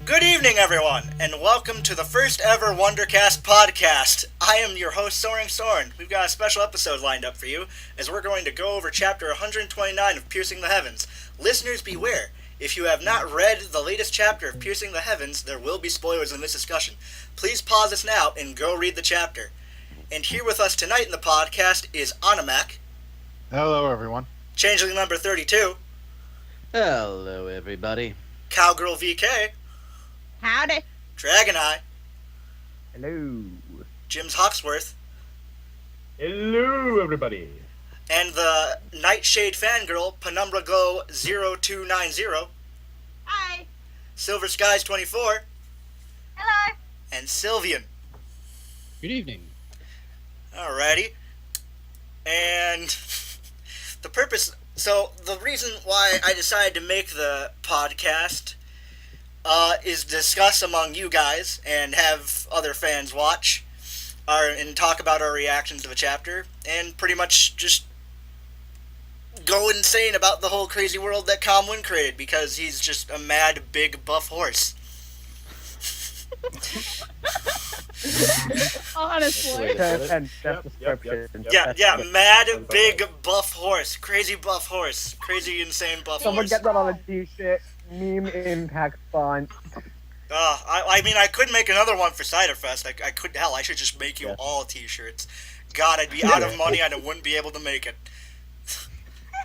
Good evening, everyone, and welcome to the first ever WonderCast podcast. I am your host, Soarin. We've got a special episode lined up for you, as we're going to go over chapter 129 of Piercing the Heavens. Listeners, beware. If you have not read the latest chapter of Piercing the Heavens, there will be spoilers in this discussion. Please pause this now and go read the chapter. And here with us tonight in the podcast is Animak. Hello, everyone. Changeling number 32. Hello, everybody. CowgirlVK. Howdy. Dragon Eye. Hello. Jim's Hoxworth. Hello, everybody. And the Nightshade fangirl, Penumbra Glow 0290. Hi. Silver Skies 24. Hello. And Sylvian. Good evening. Alrighty. And the reason why I decided to make the podcast is discuss among you guys and have other fans watch and talk about our reactions to the chapter and pretty much just go insane about the whole crazy world that Comwin created because he's just a mad, big, buff horse. Honestly. Yeah, mad, big, buff horse. Crazy buff horse. Crazy, insane buff Someone horse. get that on a t-shirt. Meme impact font. I mean, I could make another one for Ciderfest. I could, hell, I should just make you all t-shirts. God, I'd be out of money and I wouldn't be able to make it.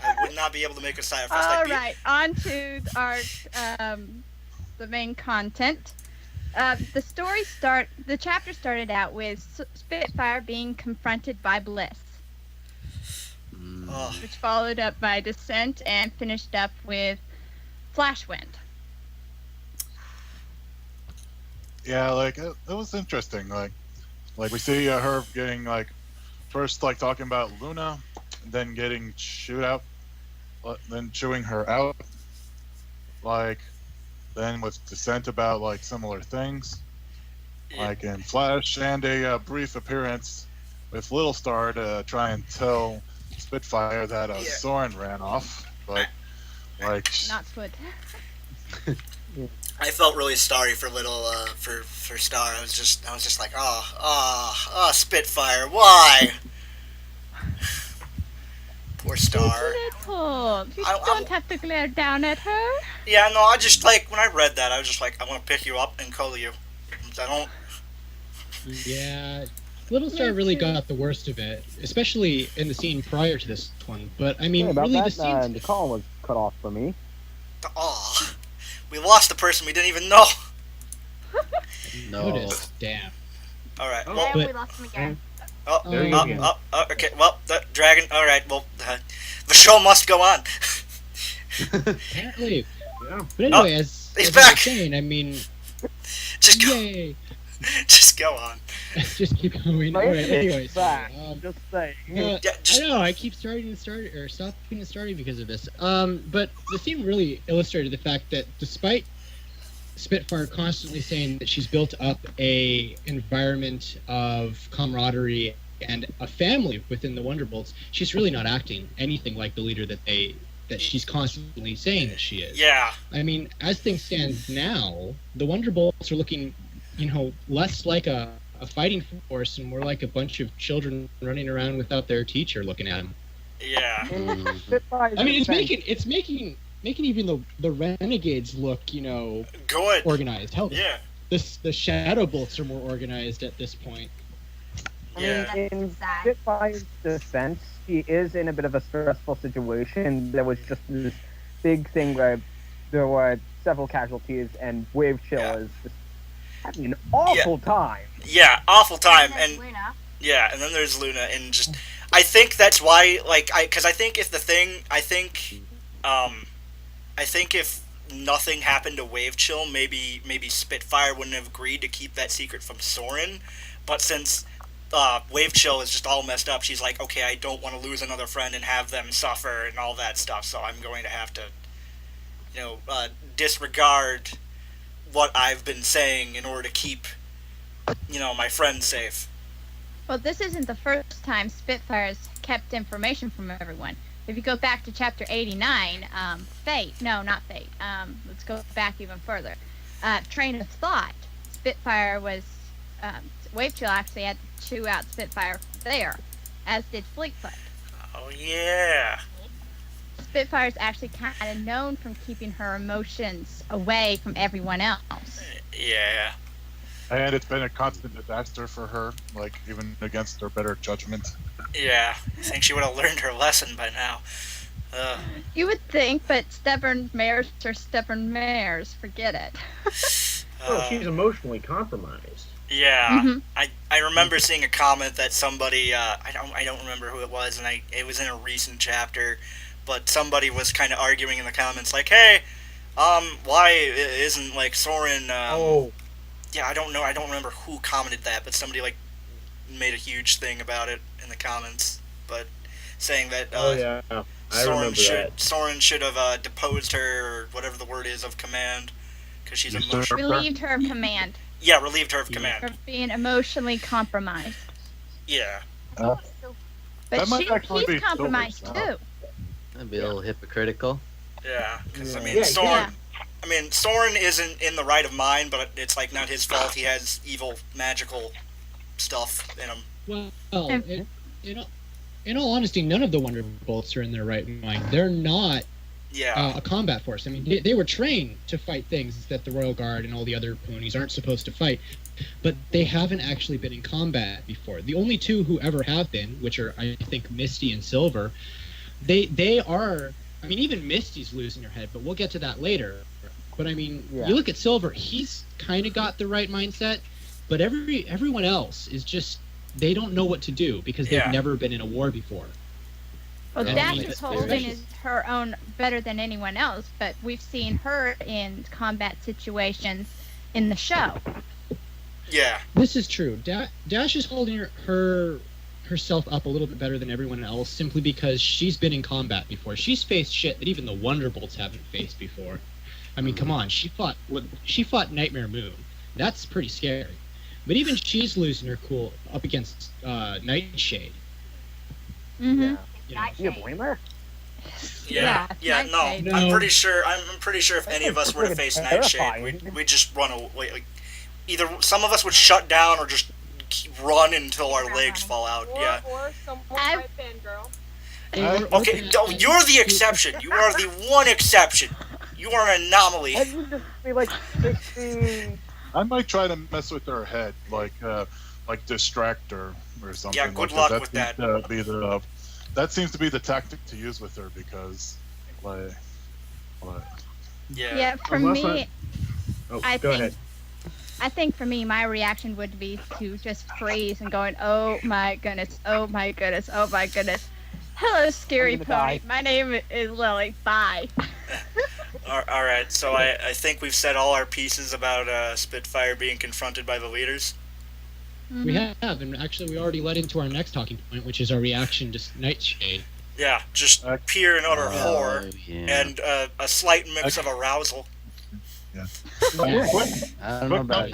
I would not be able to make a Ciderfest. Alright, on to our, the main content. The chapter started out with Spitfire being confronted by Bliss. Which followed up by Descent and finished up with Flashwind. Yeah, like it was interesting. Like we see her getting first talking about Luna, and then getting chewed out, then chewing her out. Then with Descent about similar things, in Flash, and a brief appearance with Little Star to try and tell Spitfire that Soarin ran off, but Not good. I felt really sorry for little for Star. I was just like, Spitfire, why? Poor Star. Little. You don't have to glare down at her. Yeah, no, I just when I read that, I was just like, I want to pick you up and cuddle you. I don't. Yeah, Little Star really got the worst of it, especially in the scene prior to this one. But I mean, really, the scene. The call was cut off for me. Oh, we lost the person we didn't even know. No. Damn. All right. And Well, we lost him again. Okay. Well, the dragon. All right. Well, the show must go on. Apparently. Yeah. But anyway, as he's I was back. saying, I mean, Just go. yay! Just go on. Just keep going. Alright, anyways. Back. Just saying. Yeah, I know, I keep stopping and starting because of this. But the scene really illustrated the fact that despite Spitfire constantly saying that she's built up a environment of camaraderie and a family within the Wonderbolts, she's really not acting anything like the leader that she's constantly saying that she is. Yeah. I mean, as things stand now, the Wonderbolts are looking, less like a fighting force and more like a bunch of children running around without their teacher looking at them. Yeah. I mean, it's making even the Renegades look, Good. organized. Hell, Yeah. the Shadow Bolts are more organized at this point. Yeah. In Spitfire's defense, he is in a bit of a stressful situation. There was just this big thing where there were several casualties, and Wave Chill is just having an awful time. Yeah, awful time, And and Luna. yeah, and then there's Luna, and just I think that's why, because I think if if nothing happened to Wave Chill, maybe Spitfire wouldn't have agreed to keep that secret from Soarin, but since Wave Chill is just all messed up, she's like, okay, I don't want to lose another friend and have them suffer and all that stuff, so I'm going to have to, disregard what I've been saying in order to keep, my friends safe. Well, this isn't the first time Spitfire's kept information from everyone. If you go back to chapter 89, Fate, no, not Fate, let's go back even further. train of thought, Spitfire was Wavechill actually had to chew out Spitfire there, as did Fleetfoot. Oh yeah. Spitfire's actually kind of known from keeping her emotions away from everyone else. Yeah. And it's been a constant disaster for her, like even against her better judgment. Yeah. I think she would have learned her lesson by now. You would think, but stubborn mares are stubborn mares. Forget it. She's emotionally compromised. Yeah. Mhm. I remember seeing a comment that somebody I don't remember who it was, and it was in a recent chapter, but somebody was kind of arguing in the comments like, hey, why isn't like Soarin? Yeah, I don't know. I don't remember who commented that, but somebody like made a huge thing about it in the comments, but saying that I remember that. Soarin should have deposed her, or whatever the word is, of command, because she's emotional. Relieved her of command. Yeah, relieved her of command. For being emotionally compromised. Yeah. But That might actually he's be compromised Sylvian, too. That'd be a little hypocritical. Yeah, because I Yeah. mean, Yeah, Soarin. yeah. I mean, Soarin isn't in the right of mind, but it's like not his fault. He has evil, magical stuff in him. Well, in all honesty, none of the Wonderbolts are in their right mind. They're not Yeah. a combat force. I mean, they were trained to fight things that the Royal Guard and all the other ponies aren't supposed to fight, but they haven't actually been in combat before. The only two who ever have been, which are, I think, Misty and Silver, they are... I mean, even Misty's losing her head, but we'll get to that later. But I mean, you look at Silver, he's kind of got the right mindset, but everyone else is just... They don't know what to do because they've never been in a war before. Well, And Dash's whole thing is her own better than anyone else, but we've seen her in combat situations in the show. Yeah. This is true. Dash is holding herself up a little bit better than everyone else simply because she's been in combat before. She's faced shit that even the Wonderbolts haven't faced before. I mean, come on, she fought Nightmare Moon. That's pretty scary. But even she's losing her cool up against Nightshade. Mm-hmm. You know, You blame her? Yeah. No. Nightshade. I'm pretty sure if any of us were to face Nightshade, Terrifying. we'd just run away. Like, either some of us would shut down or just run until our legs fall out. Yeah. Or someone I've- right then, girl. Okay, you're the exception. You are the one exception. You are an anomaly. Why would you just be like 60? I might try to mess with her head, like distract her or something. Yeah, good like luck with that. That seems to be the tactic to use with her because, Yeah, for Unless me, I go think ahead. I think for me, my reaction would be to just freeze and going, "Oh my goodness! Oh my goodness! Oh my goodness! Hello, scary I'm pony. gonna die." My name is Lily. Bye." All right, so I think we've said all our pieces about Spitfire being confronted by the leaders. we have, and actually we already led into our next talking point, which is our reaction to Nightshade. Yeah, just pure and utter horror Yeah. and a slight mix of arousal. I don't know about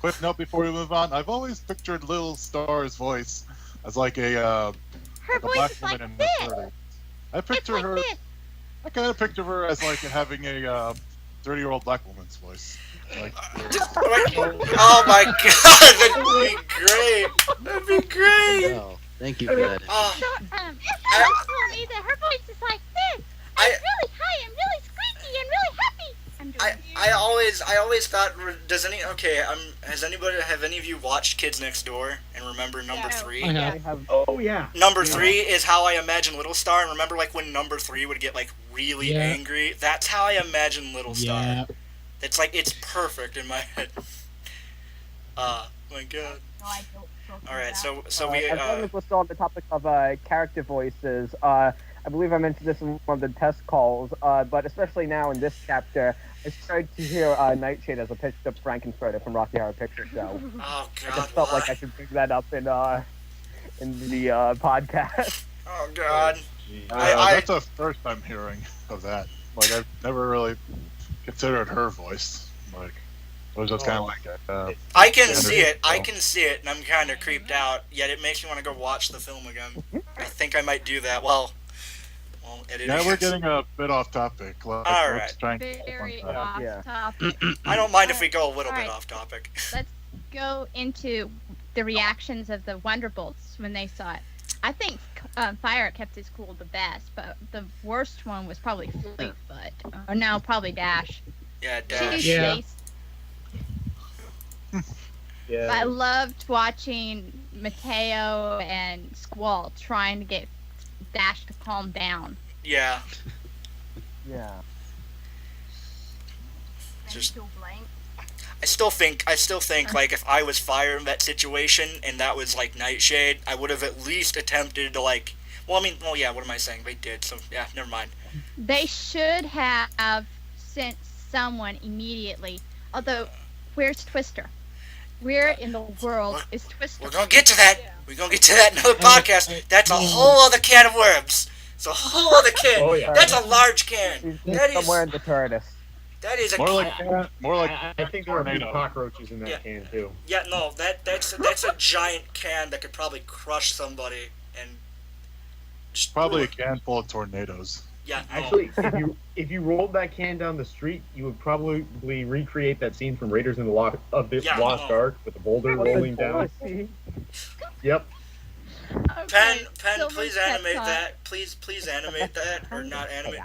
Quick note before we move on. I've always pictured Little Star's voice as like a Her like a voice black is like woman in this. the 30s. I It's picture like her. this. I kind of picture her as like having a 30-year-old black woman's voice. Like, Oh my god, that'd be great. That'd be great. Oh, thank you for that. So, Ella told me that her voice is like this. I- It's really high and really squeaky and really happy. I'm doing I always thought have any of you watched Kids Next Door and remember number Yeah. 3? I I have. have Oh yeah. Number 3 is how I imagine Little Star, and remember like when number 3 would get like really Yeah. angry? That's how I imagine Little Star. Yeah. It's like it's perfect in my head. My god. Alright, so we as long as we're still on the topic of character voices, I believe I mentioned this in one of the test calls, but especially now in this chapter, I started to hear Nightshade as a pitched up Frankenfurter from Rocky Horror Picture Show. Oh I god. just felt like why? I should bring that up in the podcast. Oh god. I- that's the first I'm hearing of that. Like I've never really considered her voice. Like it was just kind of like I can see it. I can see it, and I'm kind of creeped out. Yet it makes me want to go watch the film again. I think I might do that. Well, Yeah, we're getting a bit off topic. All Let's right. try and keep Very on track. off Yeah. topic. I don't mind if we go a little bit Alright. off topic. Let's go into the reactions of the Wonderbolts when they saw it. I think Fire kept his cool the best, but the worst one was probably Fleetfoot. Or no, probably Dash. Yeah, She's Dash. Yeah. chased. Yeah. I loved watching Mateo and Squall trying to get Dash to calm down. Yeah. Yeah. Just- I still think like if I was Fire in that situation and that was like Nightshade, I would have at least attempted to like. Well, I mean, well, yeah. What am I saying? They did. So yeah, never mind. They should have sent someone immediately. Although, where's Twister? Where in the world is Twister? We're gonna get to that. We're gonna get to that in another podcast. That's a whole other can of worms. It's a whole other can. Oh, yeah. That's a large can. He's That is somewhere in the TARDIS. that is a More like I think there are a few tornado. cockroaches in that Yeah. can too. yeah. No, that's a giant can that could probably crush somebody and just Probably a can full of tornadoes. Yeah. No. Actually, if you rolled that can down the street, you would probably recreate that scene from Raiders in the Lost Yeah, Lost no. Ark with the boulder rolling down. Yep. Okay, Pen, Silver's please pep animate talk. that. Please animate that, or not animate.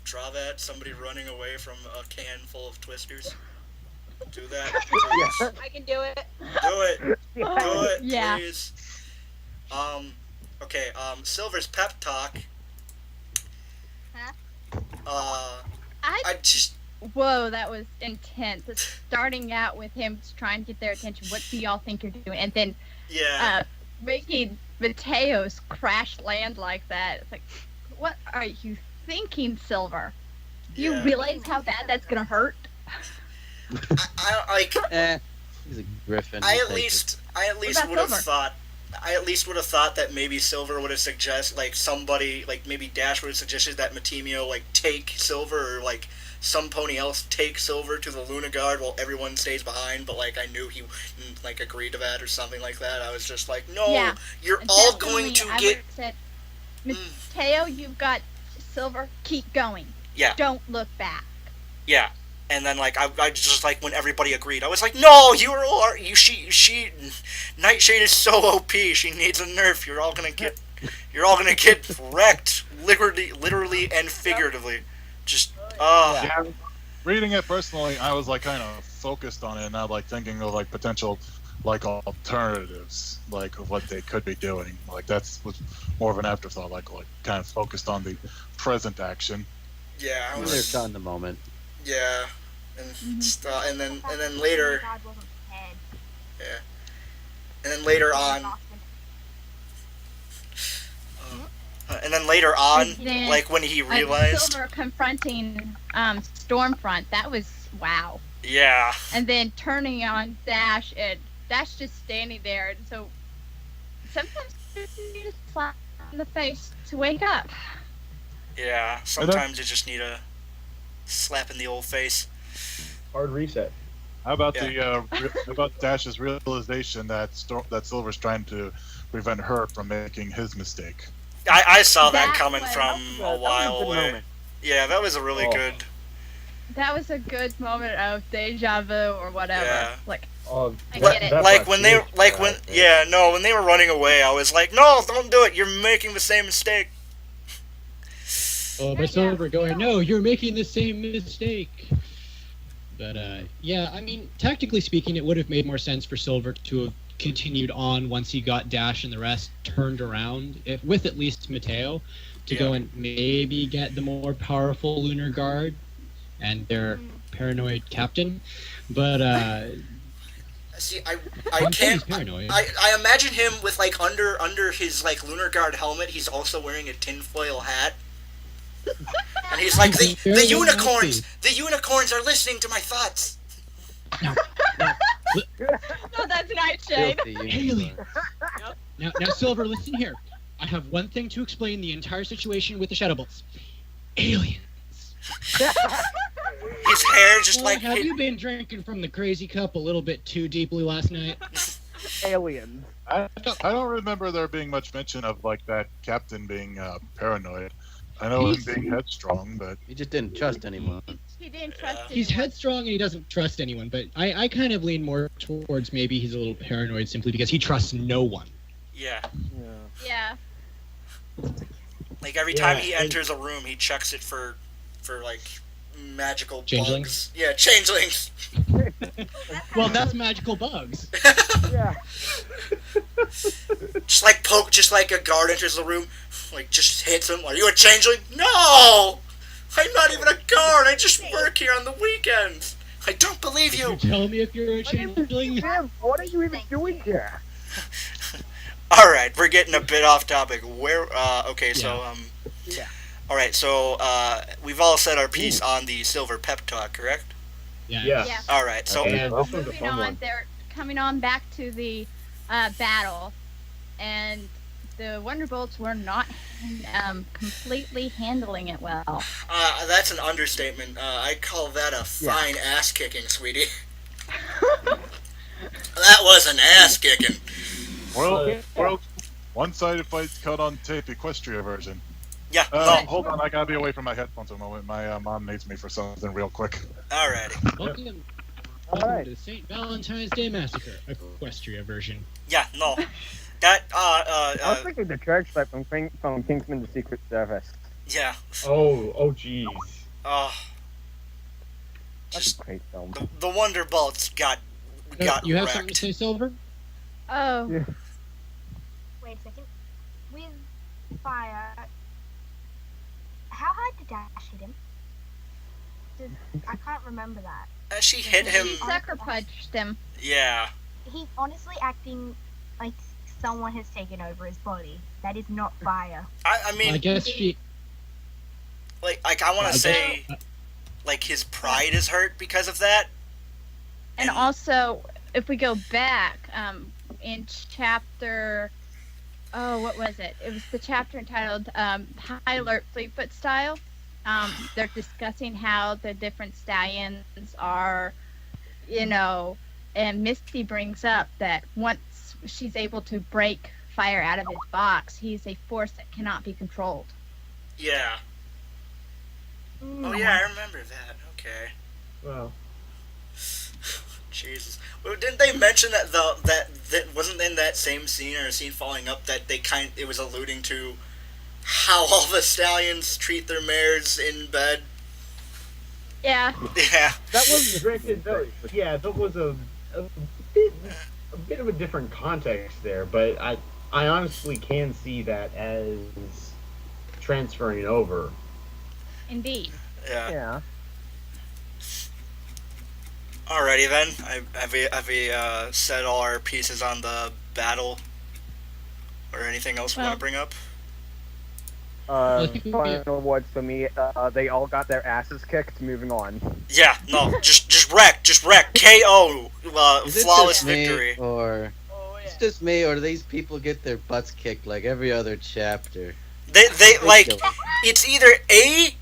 Draw that. Somebody running away from a can full of twisters. Do that. Please. I can do it. Do it. Do it. Yeah. Please. Okay. Silver's pep talk. Huh? I just. Whoa, that was intense. It's starting out with him trying to get their attention. What do y'all think you're doing? And then Yeah. making Mateo's crash land like that. It's like, what are you thinking, Silver? Do you Yeah. realize how bad that's gonna hurt? I like. He's a griffin. I He'll at take least about would have Silver? thought. I at least would have thought that maybe Silver would have suggested, like somebody, like maybe Dash would have suggested that Matemio like take Silver, or like some pony else take Silver to the Luna Guard while everyone stays behind. But like I knew he like agreed to that or something like that. I was just like, no, Yeah, you're all Definitely, going to I get. would've said, Mateo, you've got Silver. Keep going. Yeah. Don't look back. Yeah. And then like I just like when everybody agreed, I was like, no, you are all she Nightshade is so OP. She needs a nerf. You're all gonna get wrecked, literally and figuratively. Just Yeah. Reading it personally, I was like kind of focused on it, and not like thinking of like potential like alternatives, like of what they could be doing. Like that's was more of an afterthought, like kind of focused on the present action. yeah, I it. was, They're on the moment. yeah, and and then later, yeah, and then later on, And then, like when he realized, Silver confronting Stormfront, that was wow. yeah, And then turning on Dash, and Dash just standing there. And so sometimes you need a slap in the face to wake up. yeah. Sometimes you just need a slap in the old face. Hard reset. How about how about Dash's realization that that Silver's trying to prevent her from making his mistake? I saw that That coming was- from That a was while good away. moment. Yeah, that was a really good. That was a good moment of deja vu or whatever. Yeah. Like, Oh, I Like- get it. Like when they when they were running away, I was like, no, don't do it. You're making the same mistake. Oh, but Silver going, no, you're making the same mistake. But yeah, I mean, tactically speaking, it would have made more sense for Silver to have continued on once he got Dash and the rest turned around, with at least Mateo, to go and maybe get the more powerful Lunar Guard and their paranoid captain. But See, I'm I saying can't. he's paranoid. I imagine him with like under his like Lunar Guard helmet. He's also wearing a tinfoil hat. And he's like, the Very unicorns. The unicorns are listening to my thoughts. no, that's Nightshade. Filthy Alien. unicorn. Now, Silver, listen here. I have one thing to explain the entire situation with the Shadow Bolts. Aliens. His hair just Well, like have you been drinking from the crazy cup a little bit too deeply last night? Aliens. I don't remember there being much mention of like that captain being paranoid. I know him being headstrong, but He just didn't trust anyone. He didn't trust Yeah. He's anyone. headstrong and he doesn't trust anyone, but I kind of lean more towards maybe he's a little paranoid simply because he trusts no one. Yeah. Yeah. Like every time Yeah, he and- enters a room, he checks it for like magical Changelings? bugs. Yeah, changelings. Well, that's magical bugs. Yeah. Just like a guard enters the room, like just hits him. Are you a changeling? No, I'm not even a guard. I just work here on the weekends. I don't believe you. Tell me if you're a changeling. Jim, what are you even doing here? All right, we're getting a bit off topic. Where? Okay, so Yeah. All right, so we've all said our piece on the silver pep talk, correct? Yeah. Yeah. Yeah. All right, so And this one's a Moving fun on, one. they're coming on back to the battle, and the Wonderbolts were not completely handling it well. that's an understatement. I call that a fine ass kicking, sweetie. That was an ass kicking. Well, one-sided fights cut on tape, Equestria version. Yeah. Hold on, I gotta be away from my headphones a moment. My mom needs me for something real quick. Alrighty. Welcome, Alright. to the St. Valentine's Day Massacre, Equestria version. Yeah. No. That. I was thinking the church fight from Kingsman: The Secret Service. Yeah. Oh, jeez. Oh. That's Just a great film. the Wonderbolts got You have something to wrecked. say, Silver? Oh, Yeah. Wait a second. With fire, how hard did Dash hit him? I can't remember that. She hit him. he sucker punched him. Yeah. He's honestly acting like someone has taken over his body. That is not fire. I mean, I guess she. like I want I to guess- say, like his pride is hurt because of that. And also, if we go back, in chapter, what was it? It was the chapter entitled High Alert Fleetfoot Style. They're discussing how the different stallions are, and Misty brings up that once she's able to break Fire out of his box, he's a force that cannot be controlled. Yeah. Oh yeah, I remember that. Okay. Well, Jesus. Well, didn't they mention that that wasn't in that same scene or a scene following up that it was alluding to how all the stallions treat their mares in bed? Yeah. Yeah. That was granted, that was a bit of a different context there, but I honestly can see that as transferring over. Indeed. Yeah. yeah. Alrighty then. Have we said all our pieces on the battle, or anything else we want Well- to bring up? Final words for me. They all got their asses kicked. Moving on. Yeah. No. just wreck. KO. Is it Flawless just me, victory. or it's just me, or do these people get their butts kicked like every other chapter? They like. Ridiculous. It's either A,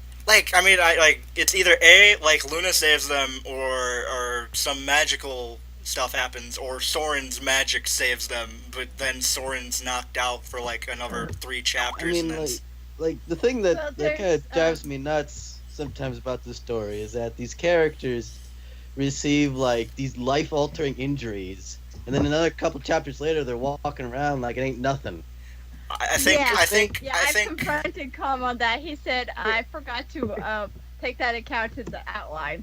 it's either A, like Luna saves them, or some magical stuff happens, or Soarin's magic saves them, but then Soarin's knocked out for like another 3 chapters. I mean, and then like the thing that, Well, that kind there's, of drives me nuts sometimes about this story is that these characters receive like these life-altering injuries, and then another couple chapters later they're walking around like it ain't nothing. I think, Yeah. I think, Yeah, I I think, confronted Com on that. He said, I forgot to take that account in the outline.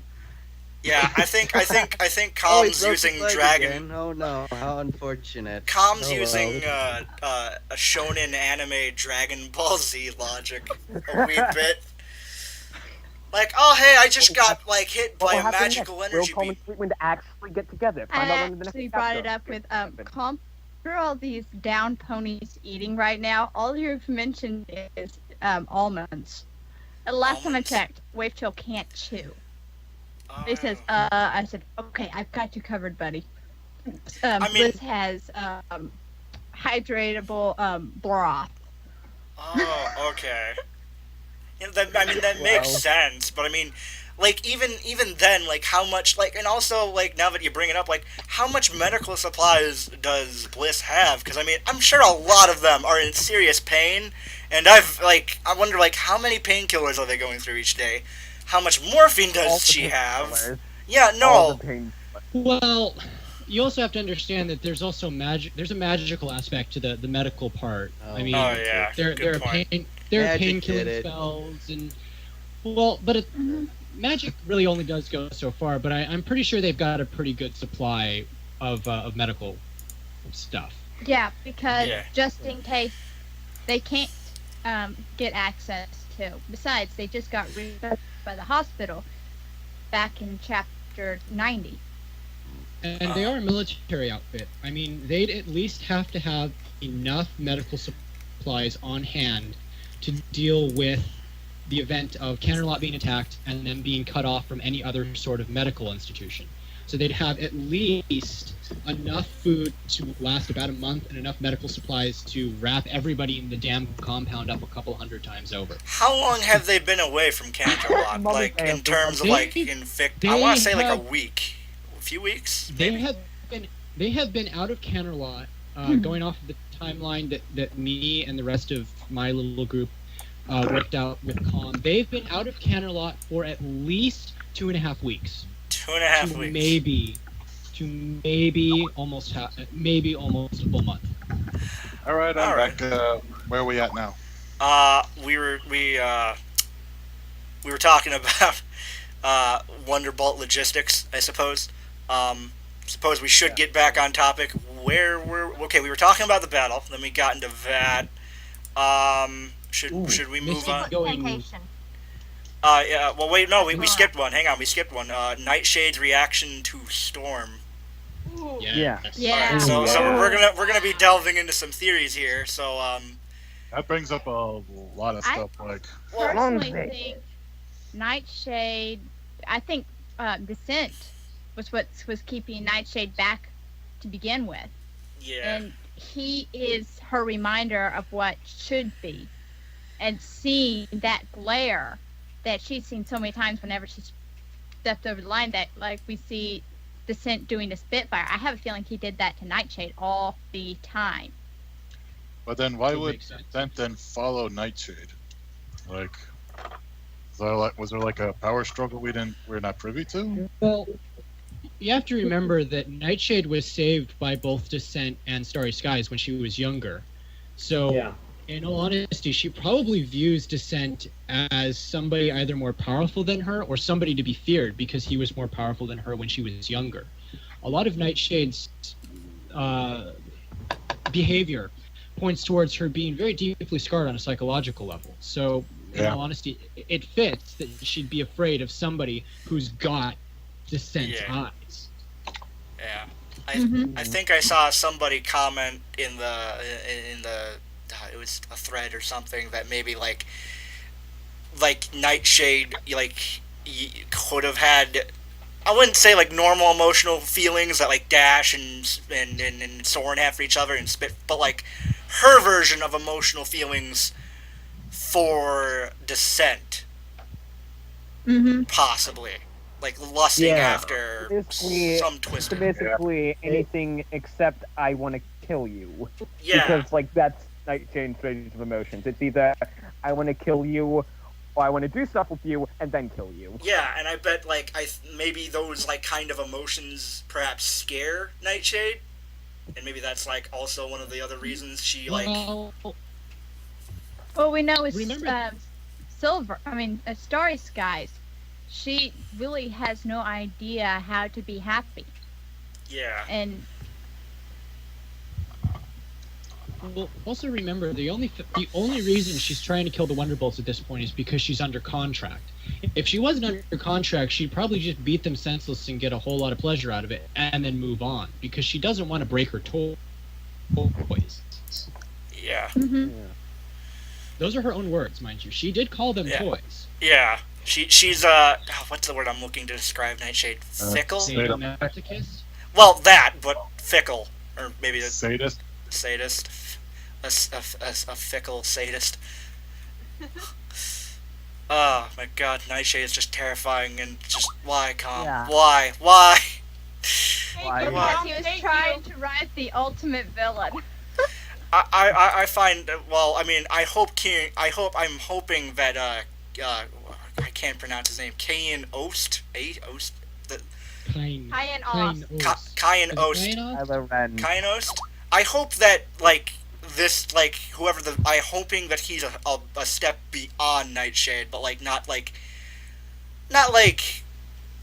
yeah, I think Oh, he Calm's broke his using leg dragon. again. Oh no, how unfortunate. Calm's Oh, well. using a shonen anime Dragon Ball Z logic a wee bit. Like, oh hey, I just got like hit by What will a happen magical next? energy Will Calm beam. and Fleetwind actually get together? I Find out in the next actually brought it chapter. up with Com. For all these down ponies eating right now, all you've mentioned is almonds. And last time I Almonds? checked, Wavetail can't chew. He says, Oh. I said, okay, I've got you covered, buddy. I mean- Bliss has hydratable broth. Oh, okay. Yeah, that makes sense, but I mean, like even then, like how much, like, and also like now that you bring it up, like how much medical supplies does Bliss have? Because I mean, I'm sure a lot of them are in serious pain, And I wonder, like, how many painkillers are they going through each day? How much morphine All does the she have? painkillers, Yeah, all no. the pain. Well, you also have to understand that there's also there's a magical aspect to the medical part. I mean, Oh, yeah. there Good are point. pain Magic did killing it. spells and but magic really only does go so far. But I'm pretty sure they've got a pretty good supply of medical stuff. Yeah, because Yeah. just in case they can't get access to. Besides, they just got researched by the hospital back in chapter 90. And they are a military outfit. I mean, they'd at least have to have enough medical supplies on hand to deal with the event of Canterlot being attacked and then being cut off from any other sort of medical institution. So they'd have at least enough food to last about a month and enough medical supplies to wrap everybody in the damn compound up a couple hundred times over. How long have they been away from Canterlot? Like, in terms of, like, I want to say, like, a week. A few weeks? They Maybe? have been out of Canterlot, going off of the timeline that me and the rest of my little group worked out with Con. They've been out of Canterlot for at least 2.5 weeks. 2.5 weeks. Maybe almost almost a full month. All right, I'm All right. back. Where are we at now? We were talking about Wonderbolt logistics, I suppose. Suppose we should get back on topic. We were talking about the battle, then we got into that. Should we move Misty, on? going- Vacation. Yeah. Well, wait. No, we skipped one. Hang on, we skipped one. Nightshade's reaction to Storm. Yeah. Yeah. Alright, so we're gonna be delving into some theories here. So That brings up a lot of stuff. Personally think Nightshade. I think Descent was what was keeping Nightshade back to begin with, yeah. and he is her reminder of what should be, and seeing that glare that she's seen so many times whenever she stepped over the line, that like we see Descent doing to Spitfire. I have a feeling he did that to Nightshade all the time. But then why Would would make sense. Dent then follow Nightshade? Like, was there like a power struggle we're not privy to? Well, you have to remember that Nightshade was saved by both Descent and Starry Skies when she was younger. So, Yeah. in all honesty, she probably views Descent as somebody either more powerful than her or somebody to be feared because he was more powerful than her when she was younger. A lot of Nightshade's behavior points towards her being very deeply scarred on a psychological level. So, in Yeah. all honesty, it fits that she'd be afraid of somebody who's got Descent's Yeah. eyes. Yeah. Mhm. I think I saw somebody comment in the it was a thread or something that maybe like Nightshade could have had, I wouldn't say like normal emotional feelings that like Dash and Soarin have for each other and but like her version of emotional feelings for Descent, Mm-hmm. possibly like lusting Yeah. after Basically- some So twister. basically, anything except I want to kill you. Yeah. Because, like, that's Nightshade's range of emotions. It's either I want to kill you, or I want to do stuff with you, and then kill you. Yeah, and I bet like maybe those like kind of emotions perhaps scare Nightshade, and maybe that's like also one of the other reasons she like. Well, Well, we know is Remember- Starry Skies. She really has no idea how to be happy, Yeah. and well, also remember the only reason she's trying to kill the Wonderbolts at this point is because she's under contract. If she wasn't under contract, she'd probably just beat them senseless and get a whole lot of pleasure out of it, and then move on because she doesn't want to break her toys. Yeah. mhm. Those are her own words, mind you. She did call them Yeah. toys. Yeah. She's what's the word I'm looking to describe Nightshade? Fickle. Sadomasochist? Well, that, but fickle, or maybe a Sadist? sadist, a fickle sadist. Oh my God, Nightshade is just terrifying and just why, Calm? Yeah. Why? Why? Because he was trying to write the ultimate villain. I find, well, I mean, I'm hoping that I can't pronounce his name. Kayan Ost, Ost, the Kain Ost. Kayan Ost. Kylo Ren. Kayan Ost. I hope that like this, like whoever I'm hoping that he's a step beyond Nightshade, but like not like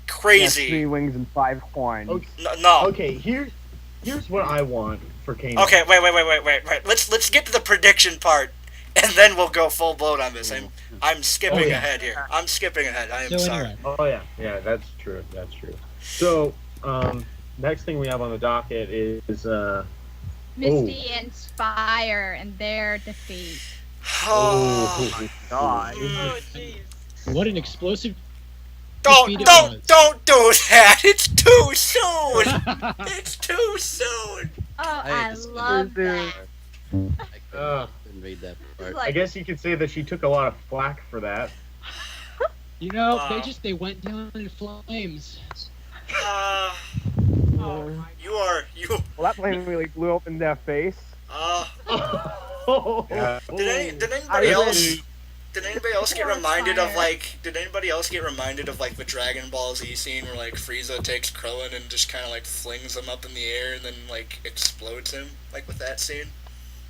crazy. 3 wings and 5 horns. Okay. No. Okay, here's what I want for Kane. Okay, wait. Let's get to the prediction part, and then we'll go full blown on this. I'm skipping ahead here. I'm skipping ahead. I am So sorry. anyway, Oh yeah, that's true. So, next thing we have on the docket is Misty and Fire and their defeat. Oh, my god. Oh, jeez. what an explosive don't defeat it don't do that. It's too soon. It's too soon. Oh, I love that. Uh, Didn't read that part. I guess you could say that she took a lot of flack for that. You know, they went down in flames. Oh, my You. Well, that plane really blew up in their face. Yeah. Did anybody else get reminded of like? Did anybody else get reminded of like the Dragon Ball Z scene where like Frieza takes Krillin and just kind of like flings him up in the air and then like explodes him like with that scene?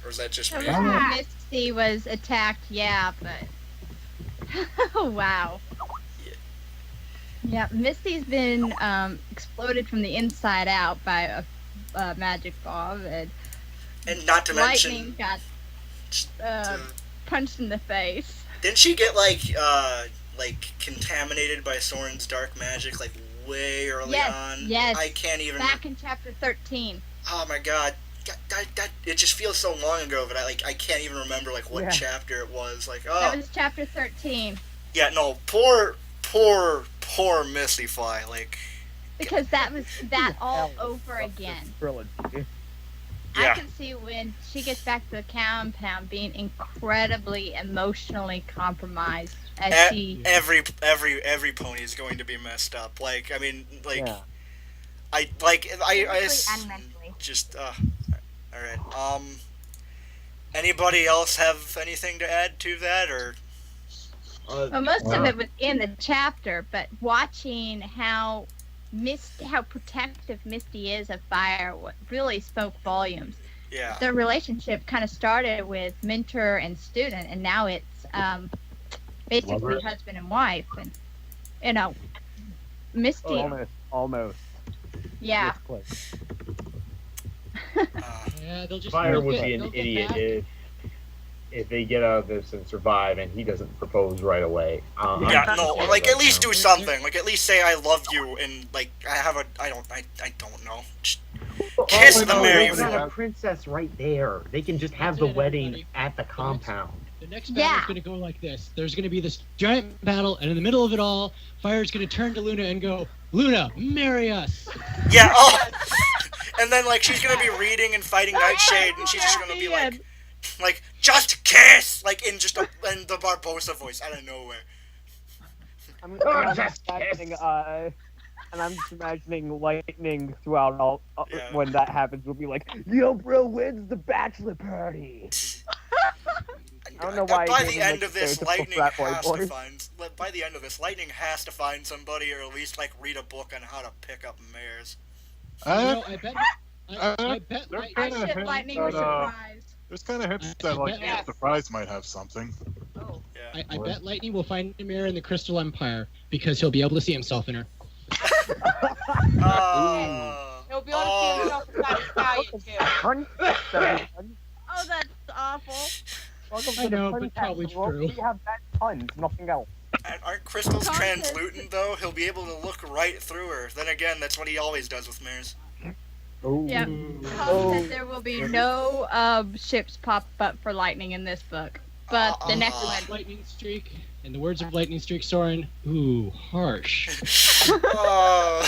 Or is that just me? Misty was attacked, yeah, but oh wow. Yeah, Misty's been exploded from the inside out by a magic bomb, and not to lightning mention, got punched in the face. didn't she get like contaminated by Soarin's dark magic like way early on? Yes. I can't even. Back in chapter 13. Oh my god. That it just feels so long ago that I can't even remember like what chapter it was. Like That was chapter 13. Yeah, no, poor Misty Fly, like. Because that was that all over again. Trilogy. Yeah. I can see when she gets back to the compound being incredibly emotionally compromised as she. Every pony is going to be messed up. Like, I mean, like. Yeah. I And mentally. just all right. Anybody else have anything to add to that, or? Well, most of it was in the chapter, but watching how protective Misty is of Fire really spoke volumes. Yeah. Their relationship kind of started with mentor and student, and now it's basically husband and wife, and you know, Misty. Almost. Yeah. Yeah, they'll just Fire would be they'll an get idiot back. if they get out of this and survive and he doesn't propose right away. Yeah, no, like at least do something. Like at least say I love you, and like I don't know. Just kiss the Mary. They've got a princess right there. They can just have the wedding at the compound. The next battle is going to go like this. There's going to be this giant battle, and in the middle of it all, Fire's going to turn to Luna and go, "Luna, marry us." Yeah. Oh. And then like she's gonna be reading and fighting Nightshade, and she's just gonna be like just kiss, like in the Barbossa voice out of nowhere. I'm just imagining, and I'm just imagining lightning throughout all when that happens. We'll be like, "Yo, bro, when's the bachelor party?" I don't know why. By the end of this, Lightning has boy. Lightning has to find somebody, or at least like read a book on how to pick up mares. I bet Lightning was surprised. There's kind of hints that like the Surprise might have something. Oh. Yeah. I bet Lightning will find a mirror in the Crystal Empire because he'll be able to see himself in her. He'll be able to see himself inside a stallion, too. Oh, that's awful. Welcome I to the know, pun but test. probably Well, true. we have bad puns, nothing else. And aren't crystals translucent though? He'll be able to look right through her. Then again, that's what he always does with mares. Oh. Yeah. Hope that there will be no ships pop up for Lightning in this book. But the next one. Lightning Streak. In the words of Lightning Streak Soarin, ooh, harsh. I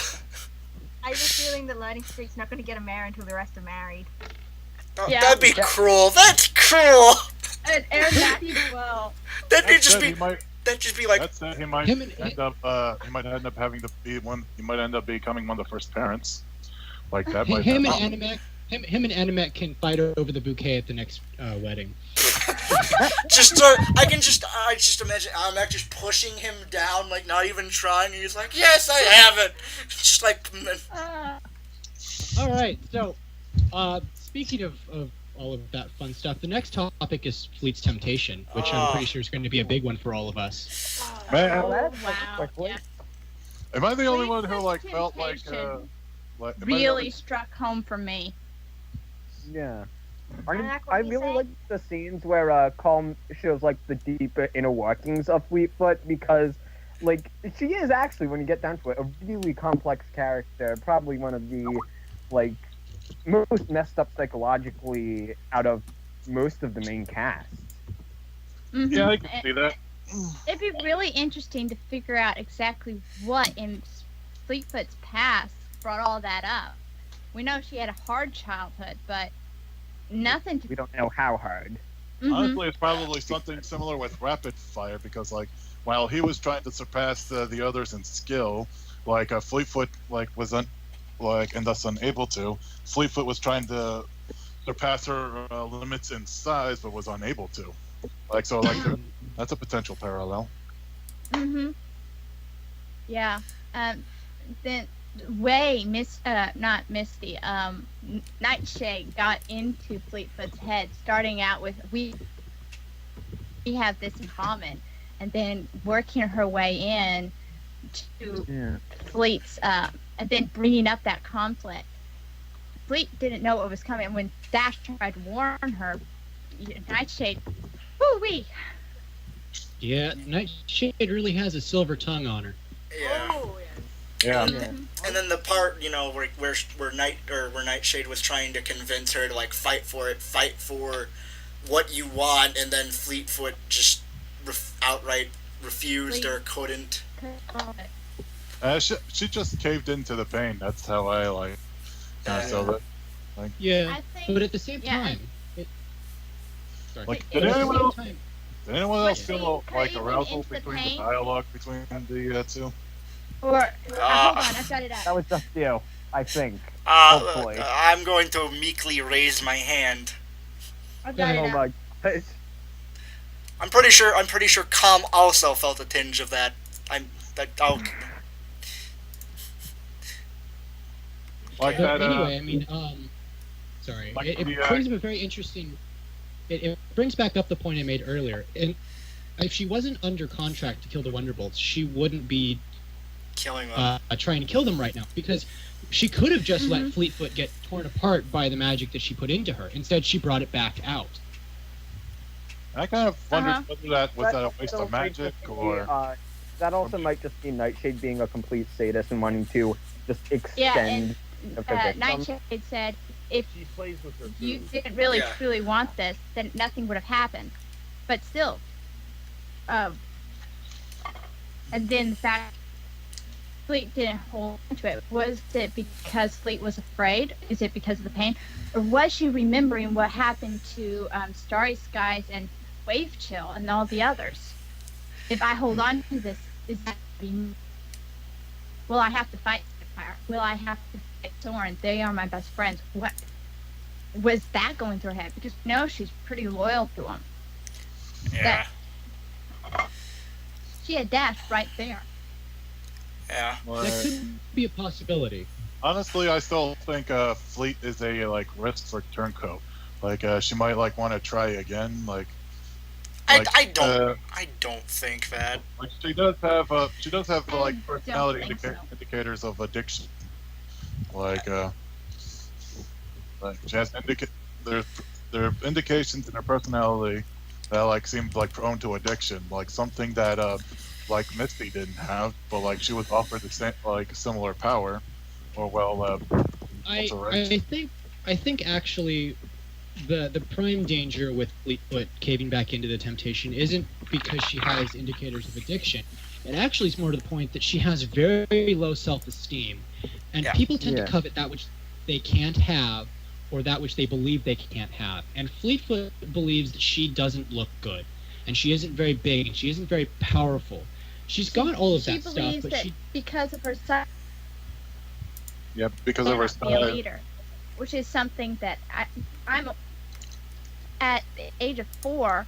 have a feeling that Lightning Streak's not going to get a mare until the rest are married. Yeah. That'd be cruel. That's cruel. And Matthew well. That'd That just said, be like. That said, he might Him end up. He might end up having to be one. He might end up becoming one of the first parents. Like that might. Him and happen. Animak, Him and Animak can fight over the bouquet at the next wedding. I just imagine Animak just pushing him down, like not even trying. And he's like, "Yes, I have it." Just like. All right. So, speaking of all of that fun stuff, the next topic is Fleet's temptation, which I'm pretty sure is going to be a big one for all of us. Man, Wow. Yeah. am I the only one Fleet's who like felt like temptation am I the Really only- struck home for me. Yeah. Animak, what I do you really say? like the scenes where Calm shows like the deeper inner workings of Fleetfoot because, like, she is actually, when you get down to it, a really complex character. Probably one of the, like, most messed up psychologically out of most of the main cast. Mhm. Yeah, I can see that. It'd be really interesting to figure out exactly what in Fleetfoot's past brought all that up. We know she had a hard childhood, but nothing to. We don't know how hard. Mhm. Honestly, it's probably something similar with Rapid Fire because, like, while he was trying to surpass the others in skill, like Fleetfoot was and thus unable to. Fleetfoot was trying to surpass her limits in size, but was unable to. Like so, like that's a potential parallel. Mhm. Yeah. Then not Misty. Nightshade got into Fleetfoot's head, starting out with we have this in common, and then working her way in to Fleet's, and then bringing up that conflict. Fleet didn't know what was coming. When Dash tried to warn her, Nightshade, woo-wee. Yeah, Nightshade really has a silver tongue on her. Yeah. Oh, Yeah. And then the part, where Nightshade was trying to convince her to like fight for what you want, and then Fleetfoot just outright refused or couldn't. She just caved into the pain. That's how I like. So that, like, Yeah, I think, but at the same yeah, time, sorry. like, But did at the anyone same else? time, Did anyone else But feel see, like cutting arousal into the between the pain- dialogue between the two? Or hold on, I've got it That up. was just you, I think. Hopefully. I'm going to meekly raise my hand. I've got it Oh up. my gosh. I'm pretty sure Calm also felt a tinge of that. Like but that. anyway, I mean, sorry, like it the, brings up a very interesting. It brings back up the point I made earlier. And if she wasn't under contract to kill the Wonderbolts, she wouldn't be killing them. trying to kill them right now, because she could have just let Fleetfoot get torn apart by the magic that she put into her. Instead, she brought it back out. I kind of wondered whether that was that a waste also of magic might just or. be, that also might just be Nightshade being a complete sadist and wanting to just Yeah, extend and the victim. Nightshade said, if She plays with her you food. didn't really Yeah. truly want this, then nothing would have happened. But still, and then the fact Fleet didn't hold onto it, was it because Fleet was afraid? Is it because of the pain? Or was she remembering what happened to Starry Skies and Wave Chill and all the others? If I hold on to this, is that will I have to fight Spitfire? Will I have to fight Soarin? They are my best friends. What was that going through her head? Because no, she's pretty loyal to them. Yeah. She had Dash right there. Yeah. That could be a possibility. Honestly, I still think Fleet is a risk for Turncoat. Like she might want to try again. I don't think that. Like she does have personality think so. indicators of addiction. Like she has there are indications in her personality that seem prone to addiction, something that Misty didn't have, but she was offered the same similar power, or I think actually the prime danger with Fleetfoot caving back into the temptation isn't because she has indicators of addiction. It actually is more to the point that she has very low self-esteem, and Yeah. people tend Yeah. to covet that which they can't have, or that which they believe they can't have. And Fleetfoot believes that she doesn't look good, and she isn't very big, and she isn't very powerful. She's got all of She that stuff, believes but that she because of her size, because of her cannot be a style. leader. which is something that I'm at the age of 4.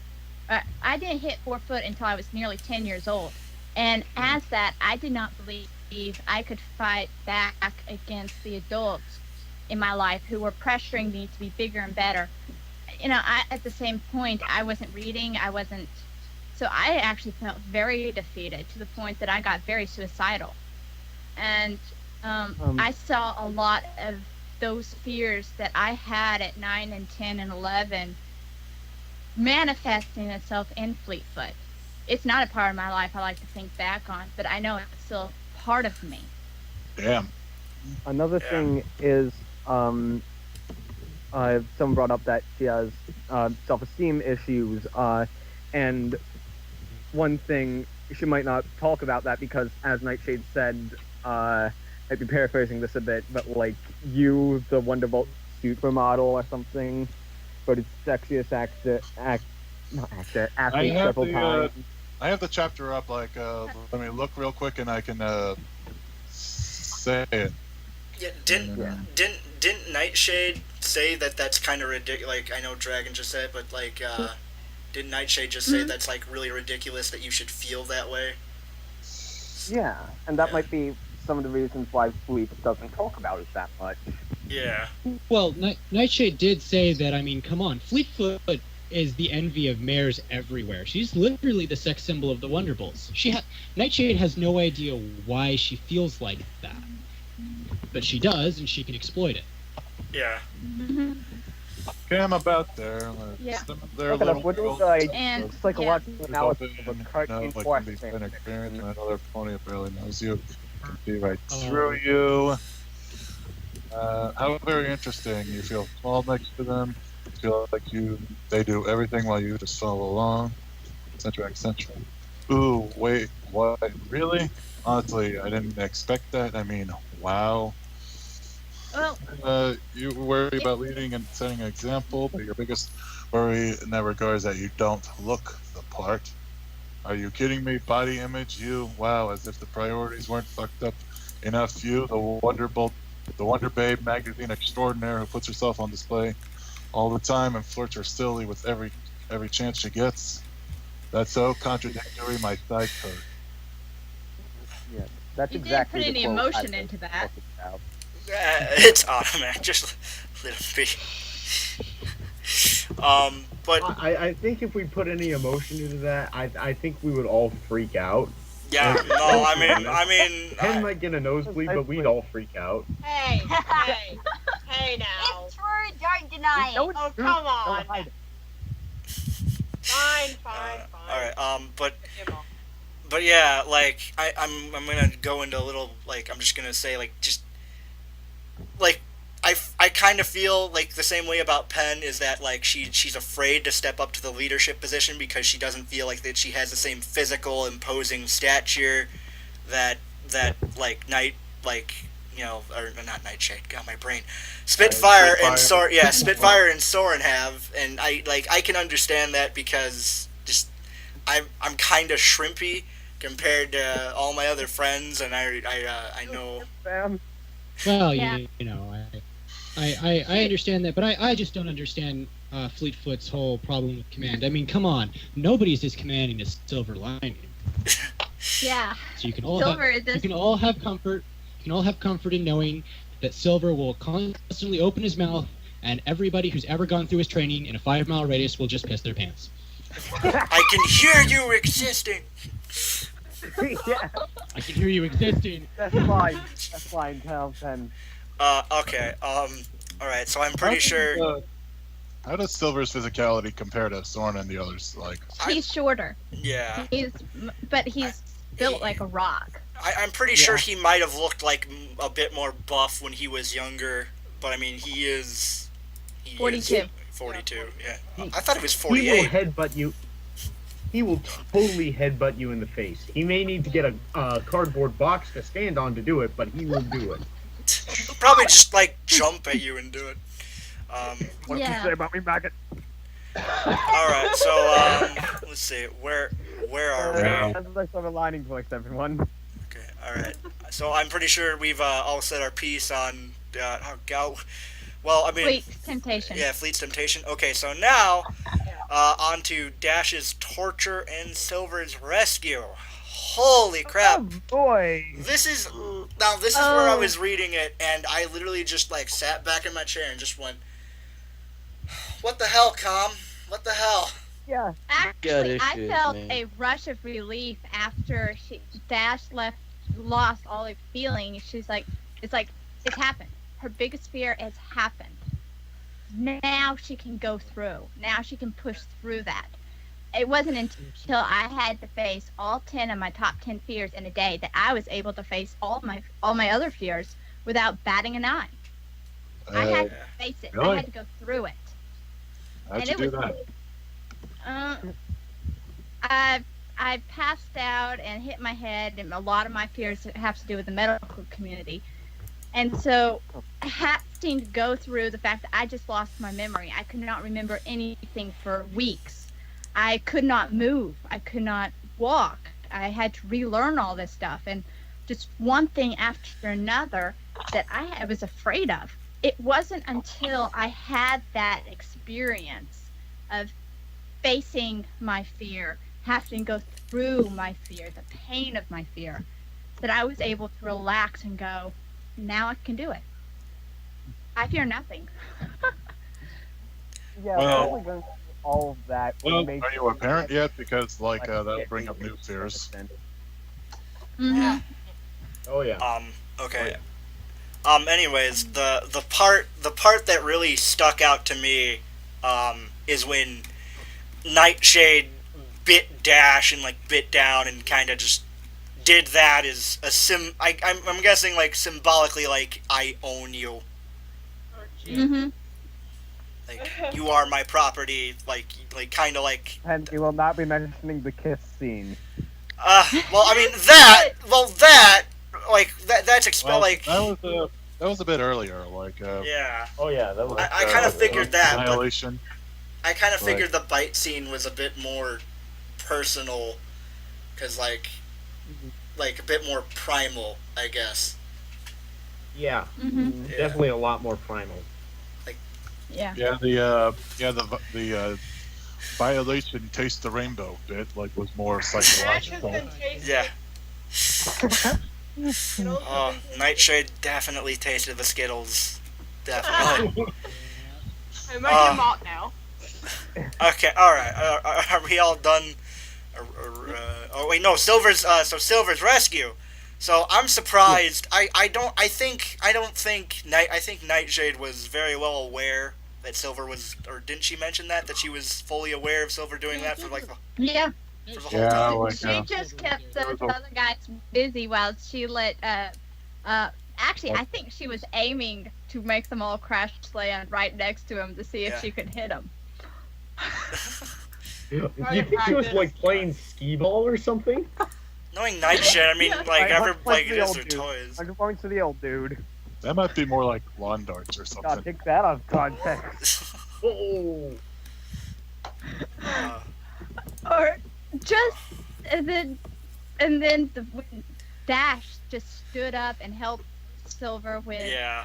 I didn't hit 4 foot until I was nearly 10 years old. And as that, I did not believe I could fight back against the adults in my life who were pressuring me to be bigger and better. At the same point, I wasn't reading. So I actually felt very defeated to the point that I got very suicidal. And I saw a lot of those fears that I had at 9 and 10 and 11 manifesting itself in Fleetfoot. It's not a part of my life I like to think back on, but I know it's still part of me. Damn. Another thing is, someone brought up that she has self-esteem issues, and one thing she might not talk about that because, as Nightshade said, I'd be paraphrasing this a bit, but like you, the Wonderbolt supermodel or something, but it's sexiest athlete several times. I have the chapter up. Like, let me look real quick, and I can say it. Yeah, didn't Nightshade say that that's kind of ridiculous? Like, I know Dragon just said it, but like, didn't Nightshade just say that's like really ridiculous that you should feel that way? Yeah, and that might be some of the reasons why Fleet doesn't talk about it that much. Yeah. Well, Nightshade did say that. I mean, come on, Fleetfoot is the envy of mares everywhere. She's literally the sex symbol of the Wonderbolts. Nightshade has no idea why she feels like that, but she does, and she can exploit it. Yeah. Okay, I'm about there. Yeah. They're Look it up. What is And- psychological analysis of a No, cartoon like force can be thing? an experience, and another pony barely knows you. Be right through you. How very interesting. You feel small next to them. You feel like they do everything while you just follow along, etc., etc. Ooh, wait, what? Really? Honestly, I didn't expect that. I mean, wow. Well, You worry about leading and setting an example, but your biggest worry in that regard is that you don't look the part. Are you kidding me? Body image, you? Wow, as if the priorities weren't fucked up enough. You, the Wonderbolt, the Wonder Babe magazine extraordinaire who puts herself on display all the time and flirts her silly with every chance she gets. That's so contradictory, my side hurt. Yeah, that's you exactly didn't put the any quote I emotion was into that. talking about. It's automatic. Just let it be. But I think if we put any emotion into that, I think we would all freak out. yeah, no, I mean, Ken might get a nosebleed, but we'd all freak out. Hey now. It's true, don't deny it. Oh, come on. Don't hide it. Fine. all right, but yeah, like I'm gonna go into a little, like, I'm just gonna say, like, just like I kind of feel like the same way about Penn, is that like she's afraid to step up to the leadership position because she doesn't feel like that she has the same physical imposing stature that like or not Nightshade, got my brain, Spitfire and Spitfire and Soarin have, and I can understand that because just I'm kind of shrimpy compared to all my other friends, and I know. Well, Yeah. you know, I understand that, but I just don't understand Fleetfoot's whole problem with command. I mean, come on, nobody's as commanding as Silver Lining. Yeah. So you can all Silver have, is you can all have comfort. You can all have comfort in knowing that Silver will constantly open his mouth, and everybody who's ever gone through his training in a 5-mile radius will just piss their pants. I can hear you existing. Yeah, I can hear you existing. that's fine. That's fine. Tell Pen. Okay. All right. So I'm pretty sure. How does Silver's physicality compare to Soarin and the others? Like, He's shorter. Yeah. But he's built like a rock. I'm pretty sure he might have looked like a bit more buff when he was younger, but I mean, he is 42. 42. Yeah. I thought he was He will 48. headbutt you. He will totally headbutt you in the face. He may need to get a cardboard box to stand on to do it, but he will do it. He'll probably just like jump at you and do it. What Yeah. did you say about me, maggot? All right. So let's see. Where are we? That's my Silver Lining voice, everyone. Okay. All right. So I'm pretty sure we've all said our piece on Well, I mean, Fleet's Temptation. yeah, Fleet's Temptation. Okay, so now on to Dash's torture and Silver's rescue. Holy crap! Oh boy. This is where I was reading it, and I literally just like sat back in my chair and just went, "What the hell, Com? What the hell?" Yeah. Actually, I issues, felt man. a rush of relief after Dash lost all her feeling. She's like, it's happened. Her biggest fear has happened. Now she can go through. Now she can push through that. It wasn't until I had to face all 10 of my top 10 fears in a day that I was able to face all my other fears without batting an eye. I had to face it. really? I had to go through it. How'd And you it do was- that? I passed out and hit my head, and a lot of my fears have to do with the medical community. And so, having to go through the fact that I just lost my memory, I could not remember anything for weeks. I could not move. I could not walk. I had to relearn all this stuff, and just one thing after another that I was afraid of. It wasn't until I had that experience of facing my fear, having to go through my fear, the pain of my fear, that I was able to relax and go, now I can do it. I fear nothing. Yeah, Well- definitely going through all of that. Well, makes are you a parent yet? Because like that'll it bring up makes new fears. sense. Mhm. Oh yeah. Okay. Anyways, the part that really stuck out to me, is when Nightshade bit Dash and like bit down and kind of just did that as a I'm guessing like symbolically, like, I own you, Mhm. like you are my property, like kind of like. And we will not be mentioning the kiss scene. Well, I mean that's Well, like. that was a bit earlier. Like Yeah, Oh yeah. That was. I kind of figured that, but Annihilation. I kind of Right. figured the bite scene was a bit more personal, cause like a bit more primal, I guess. Yeah. Mhm. Yeah. Definitely a lot more primal. Yeah. Yeah, the violation taste the rainbow bit was more Dash has psychological. been tasted. Yeah. Skittles Oh, have been Nightshade definitely tasted the Skittles. Definitely. I might get them out now. Okay, all right. Are we all done? Oh wait, no. Silver's rescue. So I'm surprised. I think Nightshade was very well aware that Silver was, or didn't she mention that she was fully aware of Silver doing that for like Yeah. for the whole Yeah, time? like She just kept those other guys busy while she let actually I think she was aiming to make them all crash land right next to him to see if Yeah. she could hit him. Do you think she was like playing skee ball or something? Knowing Nightshade, I mean, like Right, every let's like the it is old their dude. toys. I'm going to the old dude. That might be more like lawn darts or God, something. take that out of context. Oh. Or just and then when Dash just stood up and helped Silver with Yeah.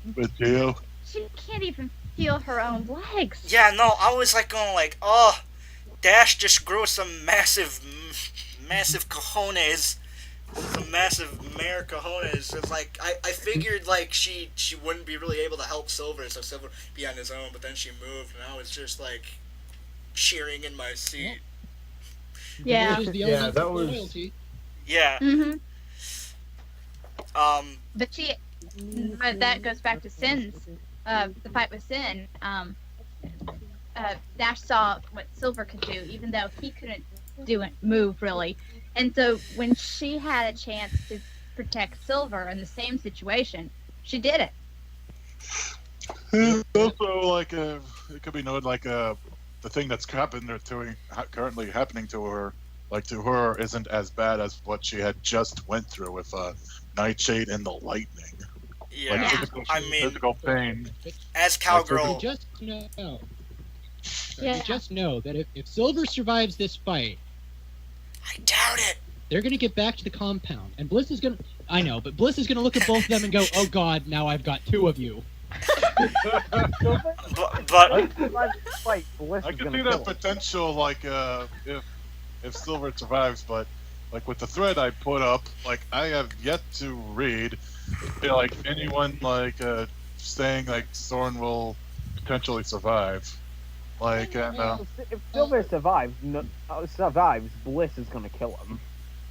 But you, she can't even feel her own legs. Yeah, no, I was like going like, oh, Dash just grew some massive cojones, some massive mare cojones. It's like I figured like she wouldn't be really able to help Silver, so Silver would be on his own. But then she moved, and I was just like cheering in my seat. Yeah. Which is the Yeah, element that of was- loyalty. Yeah. Mhm. Um. But that goes back to Sin's, the fight with Sin. Dash saw what Silver could do, even though he couldn't move really. And so when she had a chance to protect Silver in the same situation, she did it. it's also like it could be noted like the thing that's currently happening to her, like to her, isn't as bad as what she had just went through with Nightshade and the lightning. Yeah. Like Yeah. I mean, physical pain. as Cowgirl. You just know. Yeah. You just know that if Silver survives this fight, I doubt it. they're gonna get back to the compound, and Bliss is gonna. I know, but Bliss is gonna look at both of them and go, "Oh God, now I've got two of you." but Like, Bliss I is could gonna see kill that him. potential, like, if Silver survives, but like with the thread I put up, like I have yet to read, like anyone saying like Soarin will potentially survive. Like, and If Silver survives, Bliss is gonna kill him.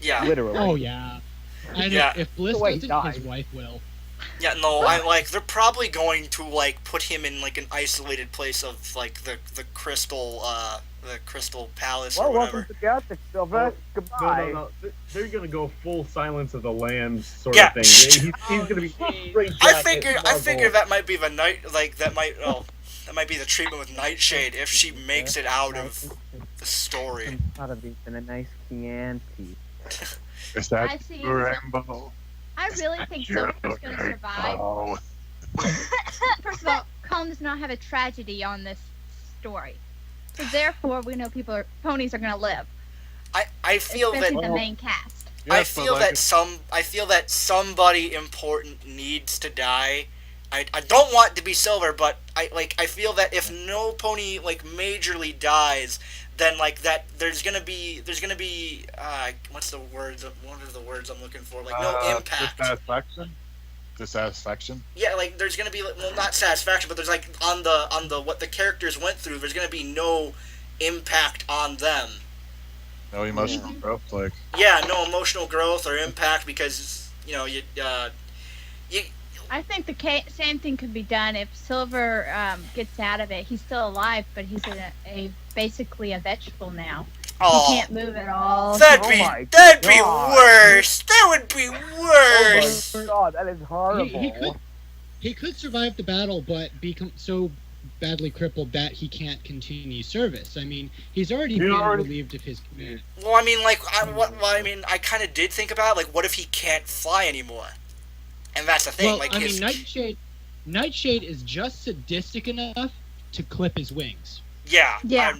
yeah. Literally. Oh yeah. And Yeah. if Bliss The way he doesn't, his died. wife will. Yeah, no, I like they're probably going to like put him in like an isolated place of like the crystal palace Well, or welcome whatever. to Gothic, Silver. Goodbye. No. They're gonna go full Silence of the Lambs sort Yeah. of thing. He's gonna be straight I jacket, figure that might be the that might be the treatment with Nightshade if she makes it out of the story. Out of in a nice Chianti. is I that see. rainbow? I really think Silver's going to survive. Oh, First of all, Colin does not have a tragedy on this story. So therefore, we know ponies are going to live. I feel Especially that the main cast. I yes, but, feel like, that somebody important needs to die. I don't want it to be Silver, but I feel that if no pony like majorly dies, then like that there's gonna be what's the words? What are the words I'm looking for? Like no impact. Dissatisfaction. Yeah, like there's gonna be well not satisfaction, but there's like on the what the characters went through. There's gonna be no impact on them. No emotional growth, like. Yeah, no emotional growth or impact because you I think the same thing could be done if Silver gets out of it. He's still alive, but he's basically a vegetable now. He can't move at all. That'd Oh be my God. worse. That would be worse. Oh my God, that is horrible. He could survive the battle, but become so badly crippled that he can't continue service. I mean, he's already been relieved of his command. Well, I mean, like, I kind of did think about, like, what if he can't fly anymore? And that's the thing, Well, like, I mean, Nightshade is just sadistic enough to clip his wings. Yeah. Yeah.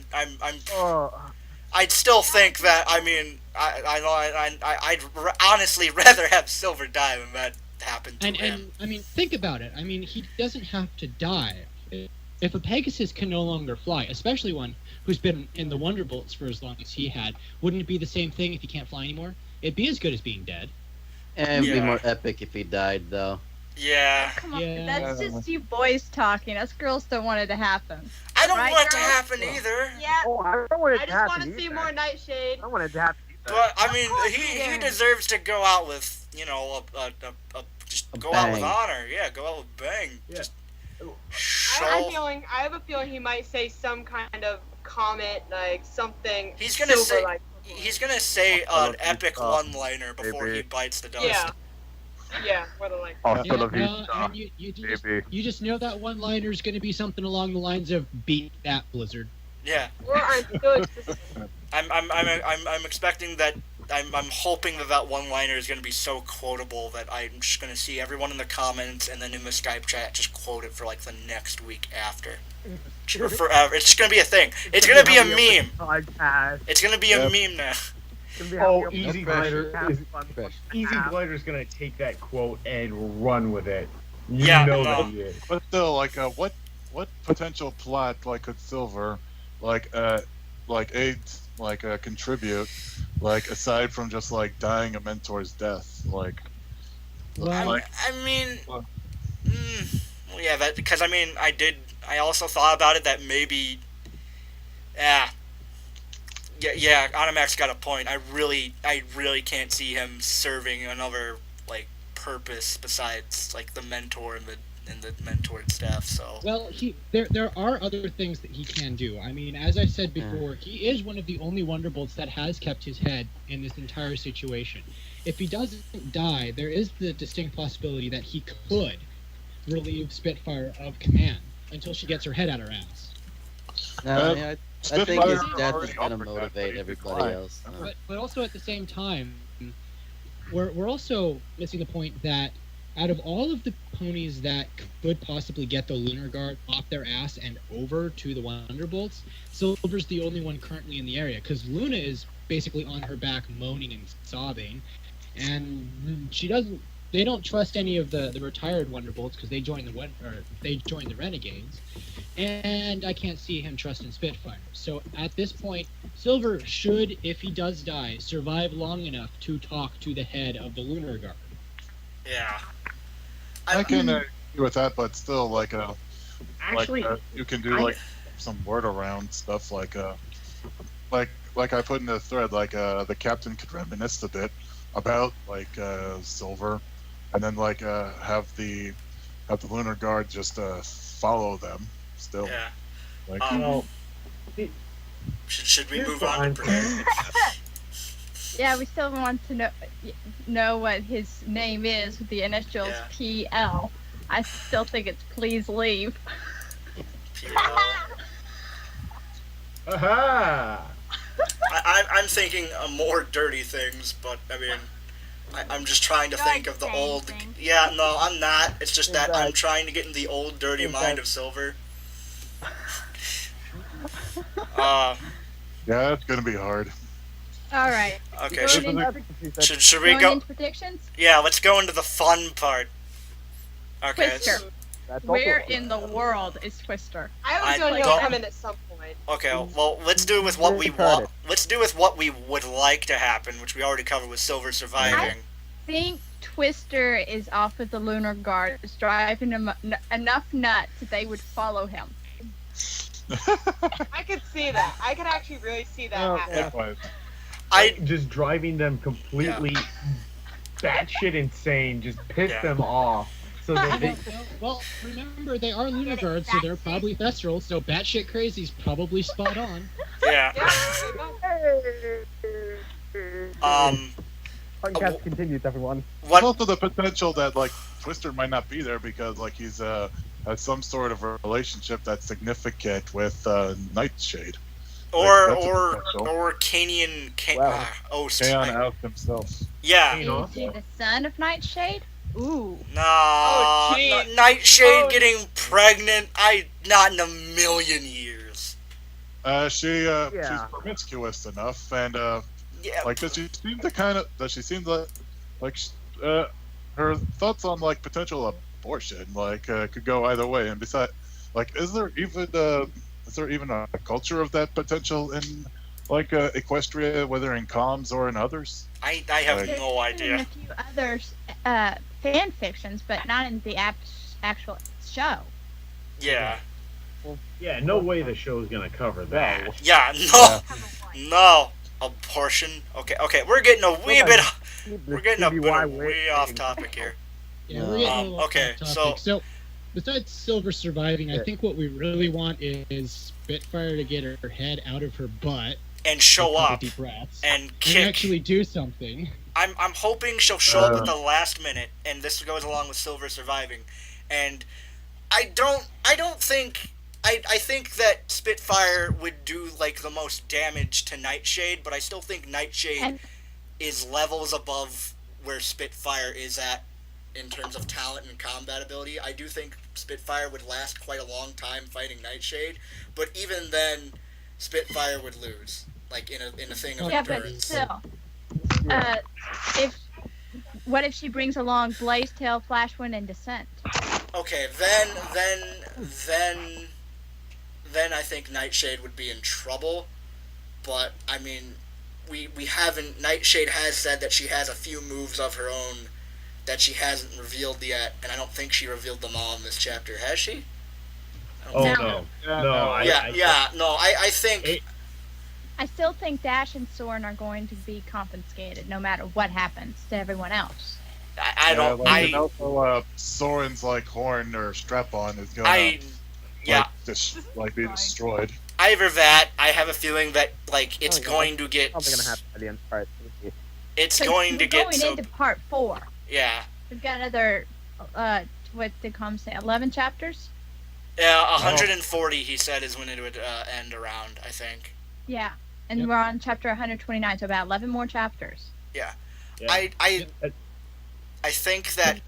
I'd still think that. I mean, I'd honestly rather have Silver die than that happen to him. And I mean, think about it. I mean, he doesn't have to die. If a Pegasus can no longer fly, especially one who's been in the Wonderbolts for as long as he had, wouldn't it be the same thing if he can't fly anymore? It'd be as good as being dead. And it'd be Yeah. more epic if he died, though. Yeah. Come on, Yeah. that's just you boys talking. Us girls don't want it to happen. I don't Right, want it to girls? happen either. Yeah. Oh, I don't want it I to just want happen to see either. more Nightshade. I don't want it to happen either. But I mean, course he you do. deserves to go out with just A go out with bang. honor. Yeah, go out with bang. Yeah. Just I have a feeling he might say some kind of comment, like something. He's gonna say Silver-like. he's gonna say an epic one-liner before he maybe. bites the dust. Yeah. Yeah, more than like. And you just know that one-liner is going to be something along the lines of "Beat that, Blizzard." Yeah. Or I'm still existing. I'm expecting that. I'm hoping that one-liner is going to be so quotable that I'm just going to see everyone in the comments and then in the Skype chat just quote it for like the next week after. For forever. It's just going to be a thing. It's going to be a meme. Podcast. It's going to be a meme now. It's gonna be Oh, happy Easy about Glider have is fun. Easy Glider's gonna take that quote and run with it. You Yeah, know no. that he is. But still, like, what potential plot like could Silver contribute, like aside from just like dying a mentor's death, like. Well, I mean, well, yeah, that because I mean, I also thought about it that maybe, yeah, Animak's got a point. I really can't see him serving another like purpose besides like the mentor and the mentored staff. So well, there are other things that he can do. I mean, as I said before, he is one of the only Wonderbolts that has kept his head in this entire situation. If he doesn't die, there is the distinct possibility that he could relieve Spitfire of command until she gets her head out her ass. No, I think his death already is going to offered that, motivate but he everybody declined. else. But also at the same time, we're also missing the point that out of all of the ponies that could possibly get the Lunar Guard off their ass and over to the Wonderbolts, Silver's the only one currently in the area, because Luna is basically on her back moaning and sobbing, and she doesn't they don't trust any of the retired Wonderbolts because they joined the Renegades, and I can't see him trusting Spitfire. So at this point, Silver should, if he does die, survive long enough to talk to the head of the Lunar Guard. Yeah. I can agree with that, but still, Actually, you can do some word around stuff like I put in the thread, the captain could reminisce a bit about Silver, and then have the Lunar Guard just follow them still. Yeah. Should we move on to predictions? Yeah, we still want to know what his name is with the initials PL. I still think it's please leave. PL. Aha! I'm thinking more dirty things, but I mean, I'm just trying to think of the old. Yeah, no, I'm not. It's just that I'm trying to get in the old dirty mind of Silver. Yeah, it's gonna be hard. All right. Okay. Should we go into predictions? Yeah, let's go into the fun part. Okay. Twister. Where in the world is Twister? I have a feeling he'll come in at some point. Okay, well, let's do it with what we want. Let's do with what we would like to happen, which we already covered with Silver surviving. I think Twister is off with the Lunar Guard, is driving him enough nuts that they would follow him. I could see that. I could actually really see that happen. Just driving them completely batshit insane, just piss them off. So that well, remember, they are Lunar Guards, so they're probably Thestral, so batshit crazy's probably spot on. Yeah. Podcast continues, everyone. There's also the potential that Twister might not be there because he's has some sort of a relationship that's significant with Nightshade. Or Canian. Kaon out himself. Yeah. Is he the son of Nightshade? Ooh. No, Nightshade getting pregnant. Not in a million years. She's promiscuous enough, and does she seem her thoughts on potential abortion could go either way. And besides, is there even a culture of that potential in Equestria, whether in comms or in others? I have no idea. In a few others fan fictions, but not in the actual show. Yeah. Yeah, no way the show's gonna cover that. Yeah, no abortion. Okay, we're getting a wee bit way off topic here. Yeah, we're getting okay, off topic. So besides Silver surviving, I think what we really want is Spitfire to get her head out of her butt and show up deep breaths, and actually do something. I'm hoping she'll show up at the last minute, and this goes along with Silver surviving. And I think that Spitfire would do the most damage to Nightshade, but I still think Nightshade is levels above where Spitfire is at in terms of talent and combat ability. I do think Spitfire would last quite a long time fighting Nightshade, but even then, Spitfire would lose, in a thing of endurance. But still, what if she brings along Blazetail, Flashwind, and Descent? Okay, then I think Nightshade would be in trouble. But I mean, we haven't. Nightshade has said that she has a few moves of her own that she hasn't revealed yet, and I don't think she revealed them all in this chapter. Has she? No. I think. I still think Dash and Soarin are going to be confiscated, no matter what happens to everyone else. Soarin's horn or strap-on is going to be destroyed. Either that, I have a feeling that it's going to get. Probably gonna happen by the end of part 3. It's going to get going into part 4. Yeah. We've got another. What did Com say? 11 chapters. Yeah, 140. He said is when it would end around. I think. Yeah, and we're on chapter 129, so about 11 more chapters. Yeah. I think that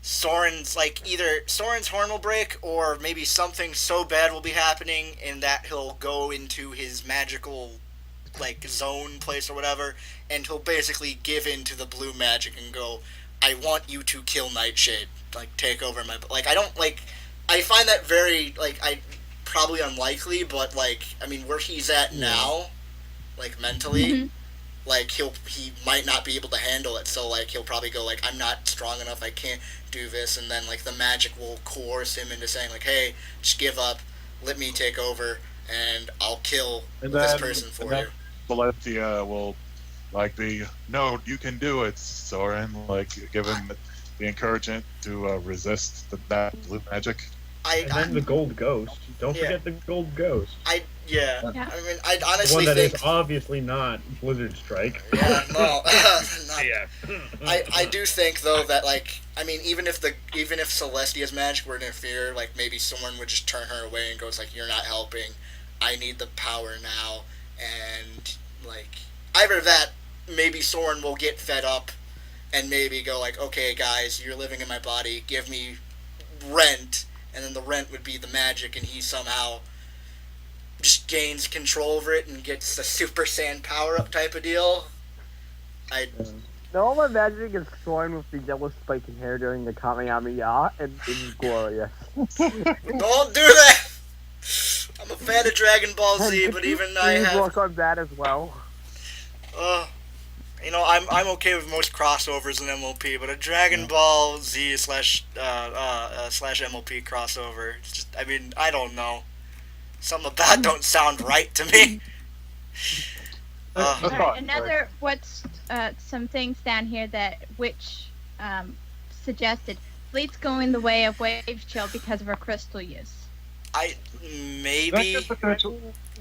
Soarin's either Soarin's horn will break or maybe something so bad will be happening in that he'll go into his magical like zone place or whatever, and he'll basically give in to the blue magic and go, I want you to kill Nightshade, like take over my, like I don't like, I find that very like probably unlikely, but like I mean where he's at now, like mentally, like he might not be able to handle it, so like he'll probably go like, I'm not strong enough, I can't do this, and then like the magic will coerce him into saying like, hey, just give up, let me take over, and I'll kill this person for you. Celestia will like be, no, you can do it, Soarin, like give him the encouragement to resist that blue magic. And then the gold ghost. Don't forget the gold ghost. I mean, I honestly the one that think is obviously not Blizzard Strike. Yeah, no, not, Yeah. I do think though that like I mean even if Celestia's magic were to interfere, like maybe someone would just turn her away and goes like, you're not helping, I need the power now, and like either that, maybe Soarin will get fed up and maybe go like, okay guys, you're living in my body, give me rent, and then the rent would be the magic, and he somehow just gains control over it and gets the Super Saiyan power-up type of deal. All my magic is Soarin with the yellow spiky hair during the Kamehameha, and it's glorious. Don't do that! I'm a fan of Dragon Ball Z, but even I have... work on that as well. You know, I'm okay with most crossovers in MLP, but a Dragon Ball Z slash MLP crossover, it's just, I mean, I don't know. Something about that don't sound right to me. Right, another, some things down here that Witch suggested. Fleet's going the way of Wave Chill because of her crystal use. Maybe.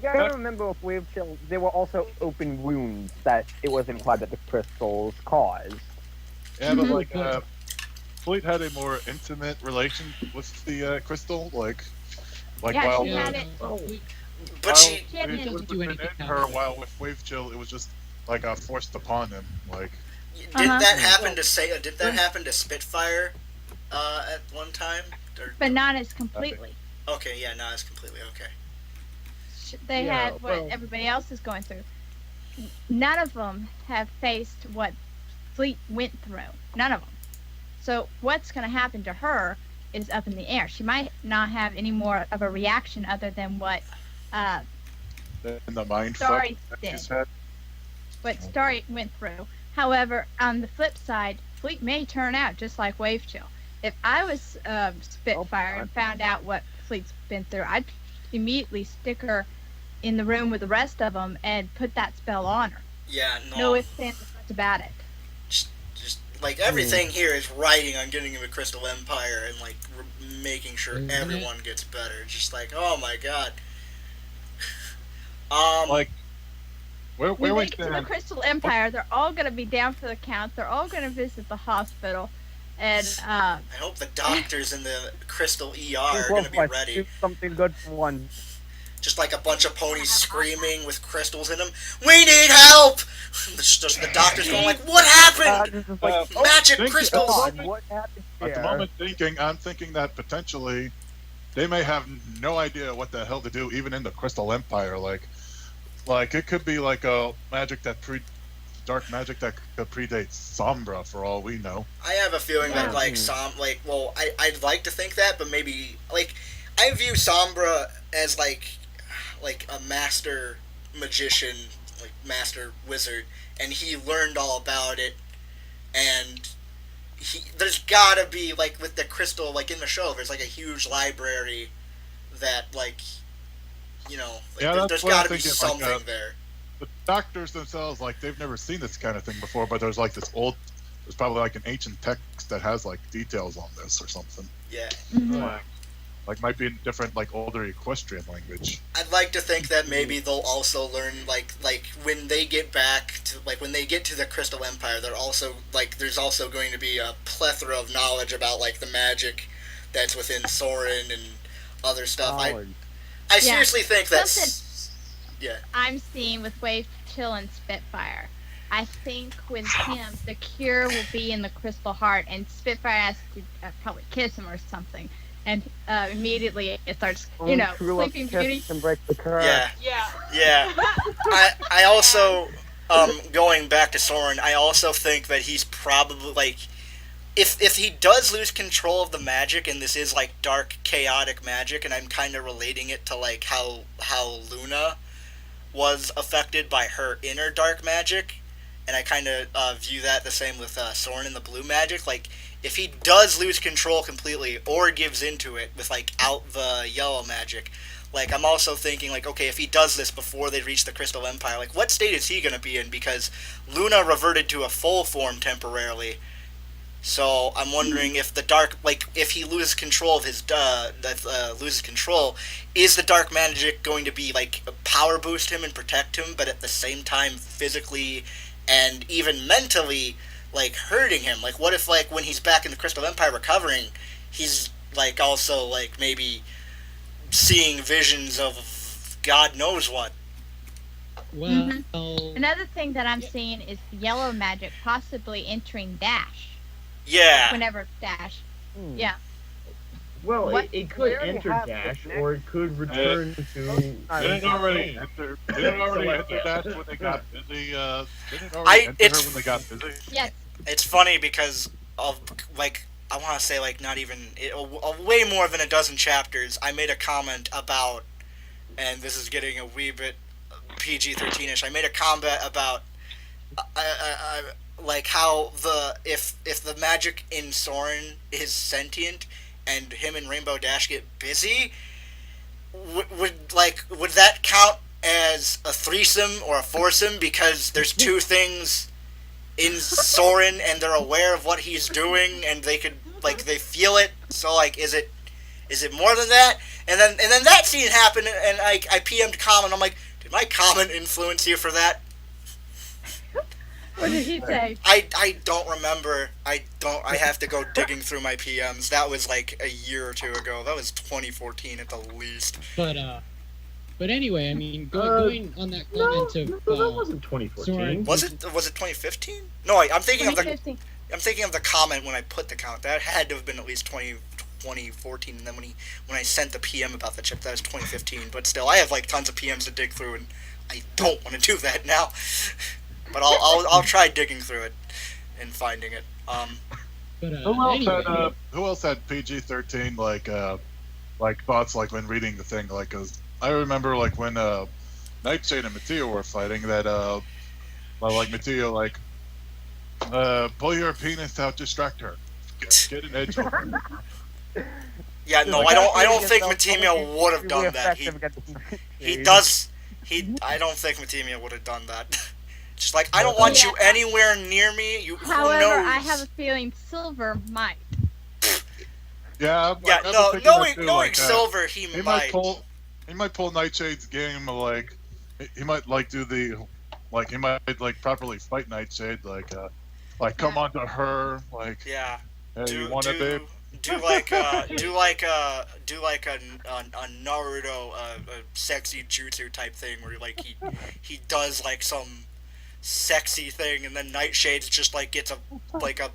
You gotta remember with Wave Chill, there were also open wounds that it was implied that the crystals caused. Yeah, but like, Fleet had a more intimate relation with the crystal, like yeah, while she had it. But she didn't do anything in her, while with Wave Chill, it was just like forced upon him, like. Did that happen to Did that happen to Spitfire at one time? But not as completely. Okay, yeah, not as completely. Okay. They had what everybody else is going through. None of them have faced what Fleet went through. None of them. So what's going to happen to her is up in the air. She might not have any more of a reaction other than what the mind Starry did. What Starry went through. However, on the flip side, Fleet may turn out just like Wave Chill. If I was Spitfire and found out what Fleet's been through, I'd immediately stick her in the room with the rest of them and put that spell on her. Yeah, no ifs, ands, or buts about it. Just like everything here is riding on getting into Crystal Empire and like making sure everyone gets better. Just like, oh my god. Like, where we we get to the Crystal Empire, they're all going to be down for the count. They're all going to visit the hospital. And I hope the doctors in the Crystal ER are going to be ready. Do something good for one. Just like a bunch of ponies screaming with crystals in them. We need help! It's just the doctors going like, what happened? Magic crystals! What happened here? At the moment, I'm thinking that potentially they may have no idea what the hell to do, even in the Crystal Empire. Like it could be like a magic that dark magic that could predate Sombra, for all we know. I have a feeling that I'd like to think that, but maybe like I view Sombra as like a master magician, like master wizard, and he learned all about it, and there's gotta be like with the crystal, like in the show, there's like a huge library that like, you know, like, there's gotta be something there. The doctors themselves, like, they've never seen this kind of thing before, but there's like there's probably like an ancient text that has like details on this or something. Yeah. Mm-hmm. Like might be in different like older equestrian language. I'd like to think that maybe they'll also learn like when they get back to when they get to the Crystal Empire, they're also there's also going to be a plethora of knowledge about like the magic that's within Soarin and other stuff. I seriously think that's I'm seeing with Wave Chill and Spitfire. I think with him, the cure will be in the Crystal Heart, and Spitfire has to probably kiss him or something. and immediately it starts, Only true love Sleeping kiss Beauty. can break the curse. Yeah. I also, going back to Soarin, I also think that he's probably, like, if he does lose control of the magic, and this is, like, dark, chaotic magic, and I'm kind of relating it to, like, how Luna was affected by her inner dark magic, and I kind of view that the same with Soarin and the blue magic. Like, if he does lose control completely, or gives into it with, like, out the yellow magic, like, I'm also thinking, like, okay, if he does this before they reach the Crystal Empire, like, what state is he going to be in? Because Luna reverted to a full form temporarily. So I'm wondering if the dark, like, if he loses control of his, loses control, is the dark magic going to be, like, power boost him and protect him, but at the same time physically and even mentally, like, hurting him? Like, what if, like, when he's back in the Crystal Empire recovering, he's, like, also, like, maybe seeing visions of God knows what? Well, Another thing that I'm seeing is yellow magic possibly entering Dash. Yeah. Whenever Dash. Yeah. Well, What? it could We already enter have Dash, this, or it could return to. Didn't it already enter Dash when they got busy? Didn't it already enter her it's- when they got busy? Yes. It's funny because of, like, I want to say, like, not even, way more than a dozen chapters, I made a comment about, and this is getting a wee bit PG-13ish, I made a comment about, like, how if the magic in Soarin is sentient, and him and Rainbow Dash get busy, would that count as a threesome or a foursome, because there's two things in Soarin and they're aware of what he's doing and they could, like, they feel it? So, like, is it more than that? And then that scene happened, and I PM'd comment. I'm like, did my comment influence you for that? What did he say? I don't remember. I have to go digging through my PMs. That was like a year or two ago. That was 2014 at the least. But anyway, I mean, going on that comment of that wasn't 2014. Soarin. Was it 2015? No, I'm thinking of the 2015. I'm thinking of the comment when I put the count. That had to have been at least 2014, and then when I sent the PM about the chip, that was 2015. But still, I have like tons of PMs to dig through, and I don't want to do that now. But I'll try digging through it and finding it. Who else had PG-13 like thoughts, like when reading the thing? Like, 'cause I remember like when Nightshade and Mateo were fighting that like Mateo like pull your penis out, distract her, get an edge over her. Yeah, no, I don't think Matemia would have done that. I don't think Matemia would have done that. Just like, I don't want you anywhere near me. Who However, knows? I have a feeling Silver might. Yeah, knowing Silver, he might. He might pull Nightshade's game. Like, he might like do the, like, he might like properly fight Nightshade. Like come onto her. Like, yeah. Hey, you want it, babe? Do like a Naruto sexy jutsu type thing where like he does like some sexy thing, and then Nightshade's just like gets a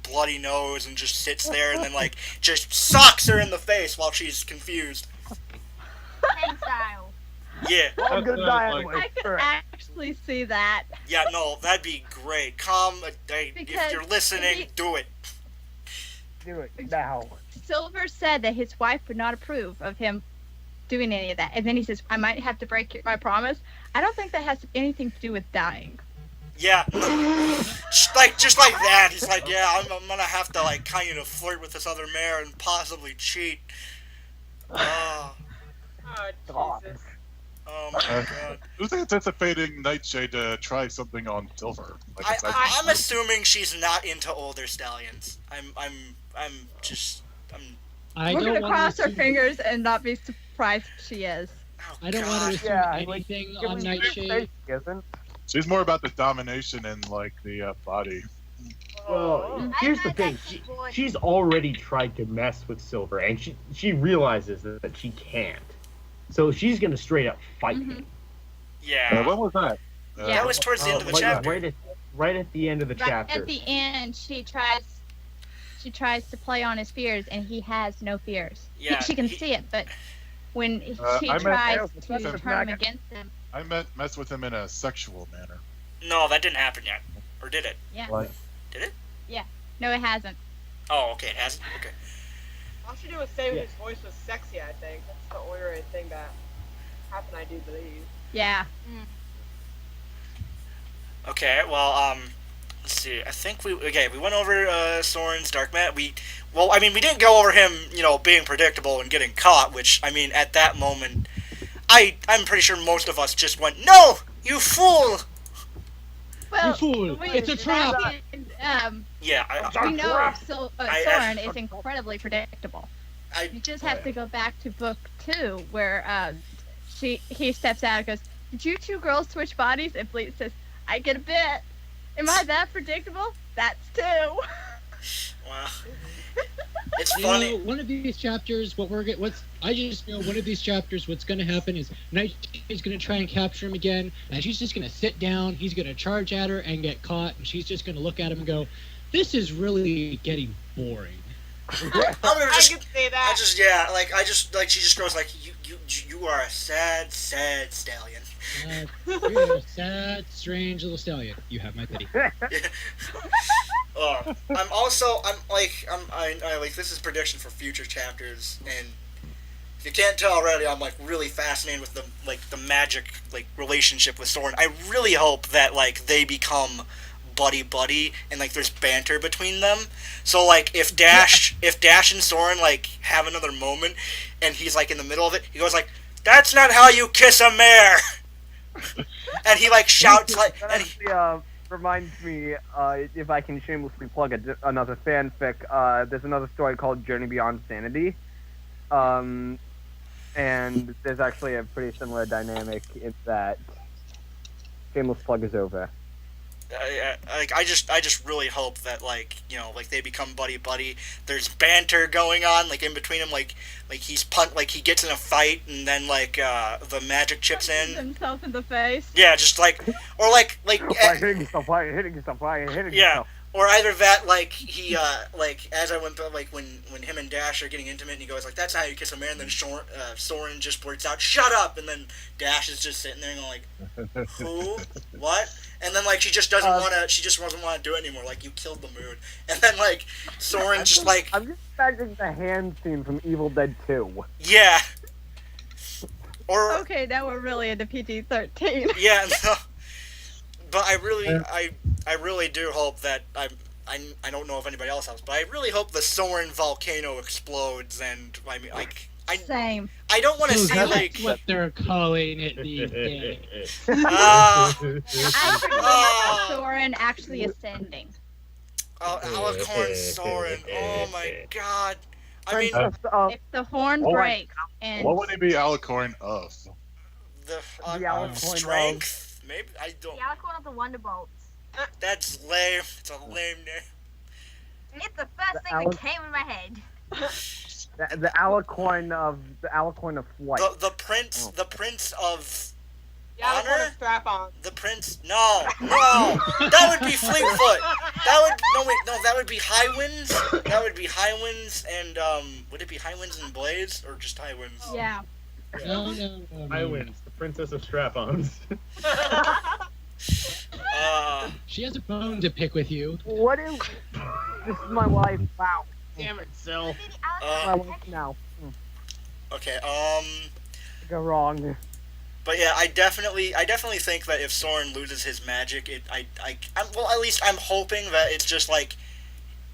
bloody nose and just sits there and then like just socks her in the face while she's confused. Style. Yeah. I'm gonna die anyway. I could actually see that. Yeah, no, that'd be great. If you're listening, do it. Do it now. Silver said that his wife would not approve of him doing any of that, and then he says, "I might have to break my promise." I don't think that has anything to do with dying. Yeah, just like that. He's like, yeah, I'm gonna have to like kind of flirt with this other mare and possibly cheat. Oh, Jesus. Oh my god. Who's anticipating Nightshade to try something on Silver? Like, I'm assuming she's not into older stallions. I'm I We're don't gonna want cross to our assume- fingers and not be surprised if she is. oh, I don't God. want to assume anything on Nightshade. she's more about the domination and like the body. Well, here's the thing. She's already tried to mess with Silver, and she realizes that she can't. So she's gonna straight up fight him. Yeah. When was that? That was towards the end of the chapter. Right at the end of the chapter. At the end, she tries she tries to play on his fears, and he has no fears. Yeah, She can see it, but when she I tries meant- to turn him against him, I meant mess with him in a sexual manner. No, that didn't happen yet. Or did it? yeah. What? Did it? No, it hasn't. Oh, okay, it hasn't. Okay. All she did was say his voice was sexy, I think. That's the only thing that happened, I do believe. Yeah. Okay, well, let's see. I think we went over Soarin's Dark Mat. We didn't go over him, being predictable and getting caught, which, I mean, at that moment, I'm pretty sure most of us just went, "No, you fool!" Well, You fool! It's a trap! Yeah, We know Soarin I- is incredibly predictable. I You just have to go back to book 2, where he steps out and goes, "Did you two girls switch bodies?" And Fleet says, "I get a bit. Am I that predictable? That's 2." wow. It's You funny. know, one of these chapters, I just know one of these chapters, what's going to happen is Nightshade is going to try and capture him again, and she's just going to sit down, he's going to charge at her and get caught, and she's just going to look at him and go, "This is really getting boring." I'm gonna I just, could say that. she just goes like, you are a sad stallion. You're a sad, strange little stallion. You have my pity. I this is prediction for future chapters, and if you can't tell already, I'm like really fascinated with the magic relationship with Soarin. I really hope that they become buddy and there's banter between them. So if Dash and Soarin have another moment, and he's in the middle of it, he goes "That's not how you kiss a mare," and he shouts That and he, actually reminds me, if I can shamelessly plug another fanfic, there's another story called Journey Beyond Sanity. And there's actually a pretty similar dynamic in that. Shameless plug is over. I just really hope that they become buddy. There's banter going on in between them, he gets in a fight and then the magic chips in. Himself in the face. Yeah, just or Hitting yourself, hitting yeah, yourself. or either that he as I went through when him and Dash are getting intimate and he goes "That's not how you kiss a man," and then Soarin just blurts out "Shut up," and then Dash is just sitting there and going "Who? What?" And then she just doesn't want to do it anymore. You killed the mood. And then Soarin just I'm just imagining the hand scene from Evil Dead 2. yeah. Or Okay, now we're really into PG-13. yeah, no. But I really do hope that I don't know if anybody else has, but I really hope the Soarin volcano explodes, and Same. I don't want to see That's what they're calling it these days. I predict Soarin actually ascending. Alicorn Soarin. Oh my god. I mean, If the horn What? breaks and What would he be Alicorn of? the Alicorn strength. Maybe I don't. The Alicorn of the Wonderbolts. That's lame. It's a lame name. It's the first thing that came in my head. The Alicorn of Flight. The prince of Yeah, I want Honor? a strap on. the prince. No, that would be Fleetfoot. That would be High Winds. That would be High Winds and would it be High Winds and Blaze or just High Winds? yeah. No. I wins. The Princess of Strap-ons. She has a bone to pick with you. What is... This is my life. Wow. Damn it, Sil. My life now. Okay. Go wrong. But yeah, I definitely think that if Soarin loses his magic, at least I'm hoping that it's just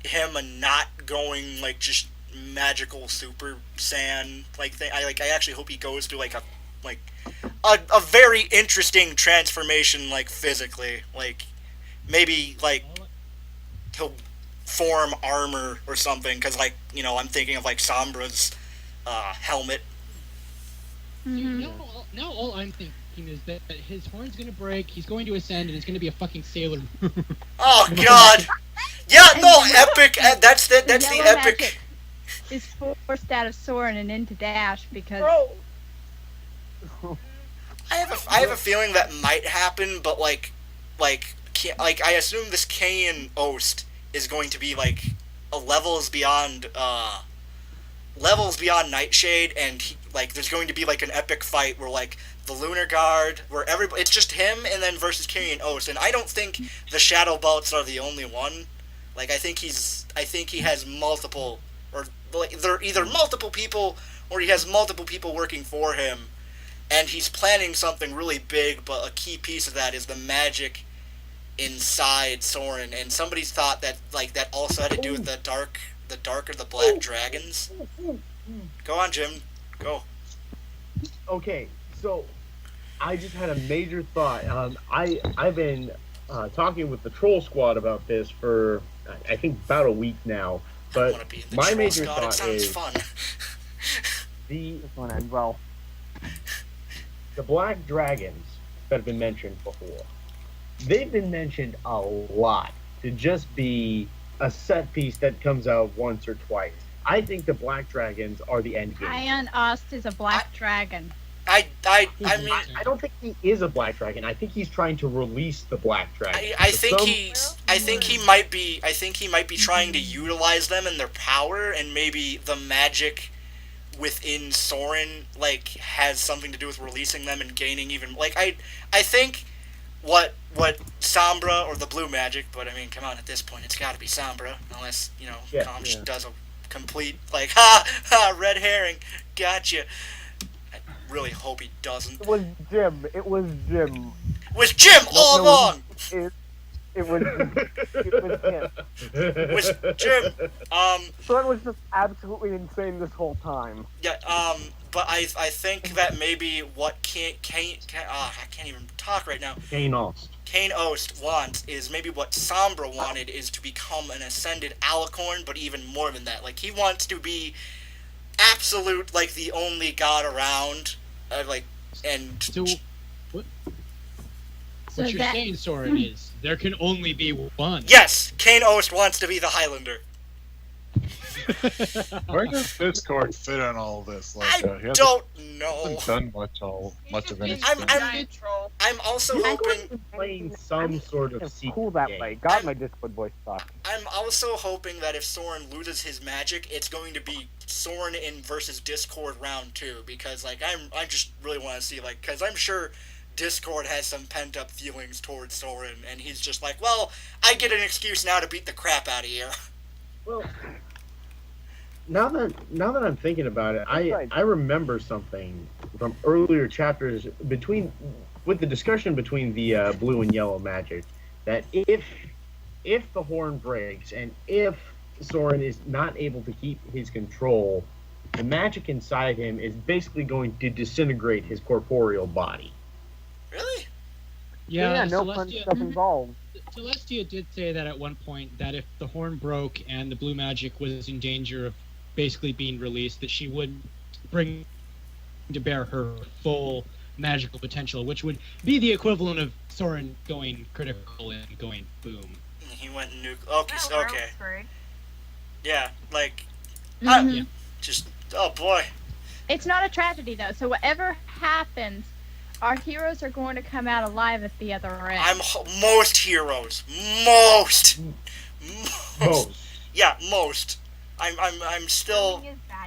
him and not going just magical Super Saiyan thing. I actually hope he goes to a very interesting transformation physically. Maybe he'll form armor or something, because I'm thinking of Sombra's helmet. Mhm. Now all I'm thinking is that his horn's gonna break, he's going to ascend, and it's gonna be a fucking sailor. Oh god! Yeah, no, epic. That's the Yellow epic. magic is forced out of Soarin and into Dash because Bro, I have a feeling that might happen, but I assume this Kayan Oast is going to be levels beyond Nightshade, and there's going to be like an epic fight where like the Lunar Guard, where everybody, it's just him and then versus Kyrian Ost, and I don't think the Shadow Bolts are the only one. Like I think he has multiple, or like they're either multiple people or he has multiple people working for him, and he's planning something really big. But a key piece of that is the magic inside Soarin, and somebody's thought that that also had to do with the dark or the black dragons. Go on, Jim. Go. Okay, so I just had a major thought. I've been talking with the Troll Squad about this for I think about a week now. But my major thought is fun. the One end well. the black dragons that have been mentioned before. They've been mentioned a lot to just be a set piece that comes out once or twice. I think the black dragons are the end game. Kyrian Ost is a black dragon. I mean, I don't think he is a black dragon. I think he's trying to release the black dragon. I think he might be trying to utilize them and their power, and maybe the magic within Soarin has something to do with releasing them and gaining even I think what Sombra or the blue magic, but I mean, come on, at this point it's got to be Sombra, unless does a complete red herring, gotcha. I really hope he doesn't. It was Jim. It was Jim. It was Jim all along. It was him. It was Jim. Soren was just absolutely insane this whole time. Yeah. But I think that maybe what I can't even talk right now. Kane Ost wants is maybe what Sombra wanted is to become an ascended alicorn, but even more than that. He wants to be absolute, the only god around, and... So, what you're saying, Soarin, is there can only be one. Yes! Kane Ost wants to be the Highlander. Where does Discord fit in all this? I don't know. Hasn't done much of anything. I'm also hoping playing some sort of It's secret cool that game. way. God, my Discord voice sucks. I'm also hoping that if Soarin loses his magic, it's going to be Soarin in versus Discord round 2, because I just really want to see because I'm sure Discord has some pent up feelings towards Soarin, and he's just well, I get an excuse now to beat the crap out of you. Well, now that I'm thinking about it, I remember something from earlier chapters with the discussion between the blue and yellow magic, that if the horn breaks and if Soarin is not able to keep his control, the magic inside him is basically going to disintegrate his corporeal body. Really? Yeah, no fun stuff involved. Celestia did say that at one point, that if the horn broke and the blue magic was in danger of basically being released, that she would bring to bear her full magical potential, which would be the equivalent of Soarin going critical and going boom. He went okay. Yeah, just oh boy. It's not a tragedy though, so whatever happens, our heroes are going to come out alive at the other end. Most heroes. Most. Yeah, most. I'm still.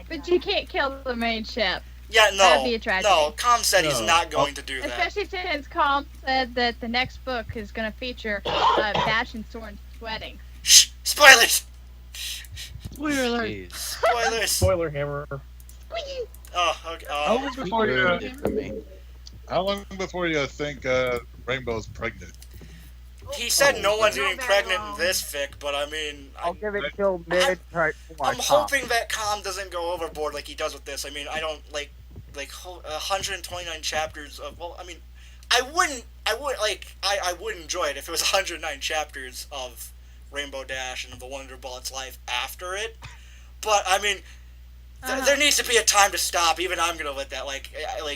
But you can't kill the main ship. Yeah, no. That'd be a tragedy. No, Com said he's not going to do that. Especially since Com said that the next book is going to feature Bash and Soarin sweating. Shh! Spoilers! Spoiler alert! Jeez. Spoilers! Spoiler hammer. Oh, okay. How long before Ruined it for me. you think Rainbow's pregnant? He said no one's getting pregnant in this fic, but I mean... I'll give it till mid part 4. I'm hoping that Com doesn't go overboard like he does with this. I mean, I don't, 129 chapters of... Well, I mean, I would enjoy it if it was 109 chapters of Rainbow Dash and of the Wonderbolt's life after it. But, I mean... There needs to be a time to stop. Even I'm gonna let that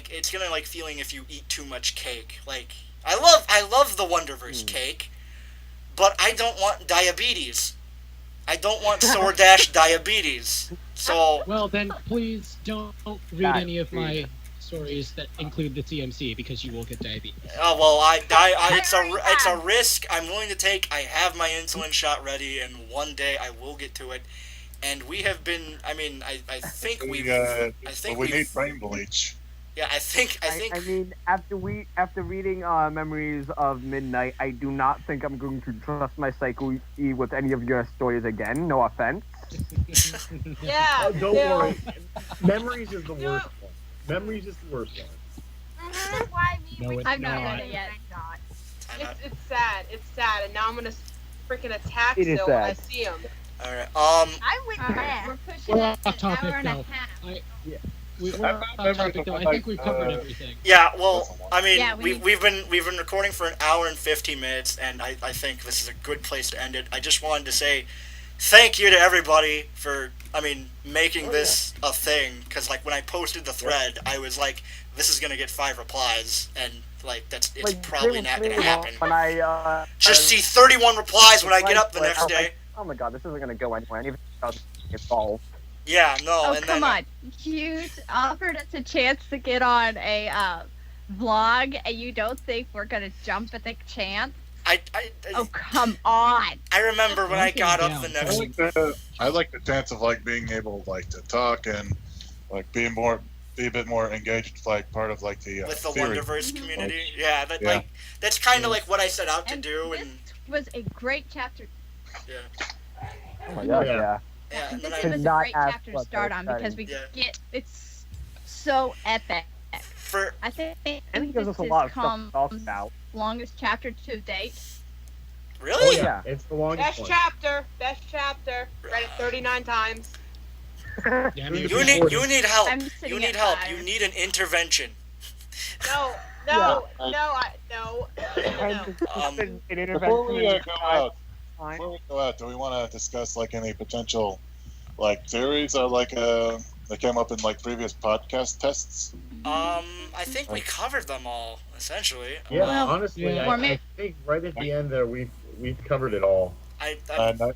it's gonna feeling if you eat too much cake. I love the WonderVerse cake, but I don't want diabetes. I don't want Sword Dash diabetes. So well then, please don't read any of my stories that include the TMC because you will get diabetes. Oh well, it's a risk I'm willing to take. I have my insulin shot ready, and one day I will get to it. And we have been. I mean, I think we need brain bleach. Yeah, I think. I mean, after reading Memories of Midnight, I do not think I'm going to trust my Psycho E with any of your stories again. No offense. Yeah. Oh, don't worry. Memories is the worst one. Memories is the worst one. That's why No, it's I've not not. read it yet. It's sad. It's sad, and now I'm gonna freaking attack It is Sil when I sad. see him. All right. I'm with Alright, that. we're pushing We're it off to an topic hour and a now. half. We're off topic though. I think we've covered everything. Yeah. Well, I mean, Yeah, we've been recording for an hour and 15 minutes, and I think this is a good place to end it. I just wanted to say thank you to everybody for making this a thing. Because like when I posted the thread, I was like, this is gonna get 5 replies, and like it's probably not gonna happen. When I Just see 31 replies when I get up the next day. Oh my god, this isn't gonna go anywhere. And even if it does, involved. Yeah, no. Oh, and come then, on. You offered us a chance to get on a vlog, and you don't think we're going to jump at the chance? Oh, come on. I remember when I got up the Down. next. I like the chance of like being able like to talk and like be a bit more engaged, like part of like the With the theory. WonderVerse community, Yeah. like that's kind of like what I set out to do, this and was a great chapter. Oh my god, yeah. and then This I, was a not great ask chapter to what start they're on because we Yeah. get it's so epic. for I think And it gives us this a lot of is stuff to talk about. longest chapter to date. really, Oh yeah, it's the longest Best one. chapter. Best chapter. Read it 39 times. Damn you. you need help. I'm sitting You need at help. 5. You need an intervention. No. No. An intervention. Before we go out, Fine. do we want to discuss like any potential like theories or like that came up in like previous podcast tests? I think we covered them all essentially. Yeah, Well, honestly, yeah. I think right at the end there we've covered it all. I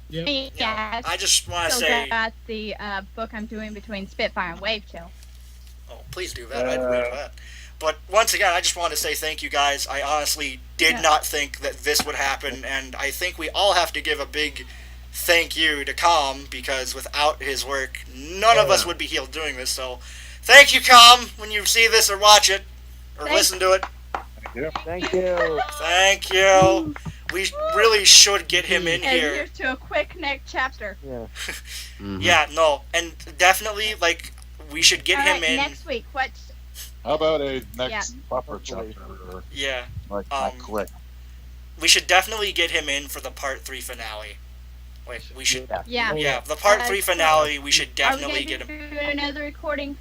Yeah, I just want to still say, got the book I'm doing between Spitfire and Wave Chill. oh, please do that. I'd read that. But once again, I just want to say thank you guys. I honestly did not think that this would happen, and I think we all have to give a big thank you to Com, because without his work, none of us would be here doing this. So, thank you, Com, when you see this or watch it or listen to it. Thank you. Thank you. We really should get him in And here. here's to a quick neck chapter. Yeah. Yeah, no, and definitely like we should get All him right, in. next week. What's How about a next Yeah. proper chapter? Yeah. Like not quick. We should definitely get him in for the part 3 finale. Like we should. Yeah. Yeah, the part 3 finale. We should are we definitely gonna get him. do another recording?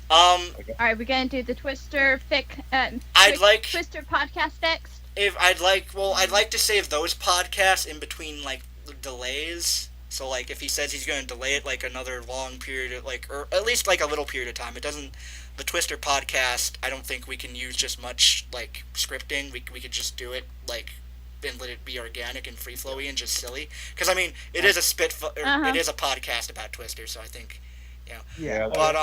Um, All right, we're gonna do the Twister I'd like Twister podcast next. if I'd like to save those podcasts in between like the delays. So like if he says he's going to delay it like another long period of like, or at least like a little period of time, it doesn't. The Twister podcast, I don't think we can use just much like scripting. We could just do it like and let it be organic and free flowy and just silly. Because I mean, it is a it is a podcast about Twister, so I think, you know. Yeah. But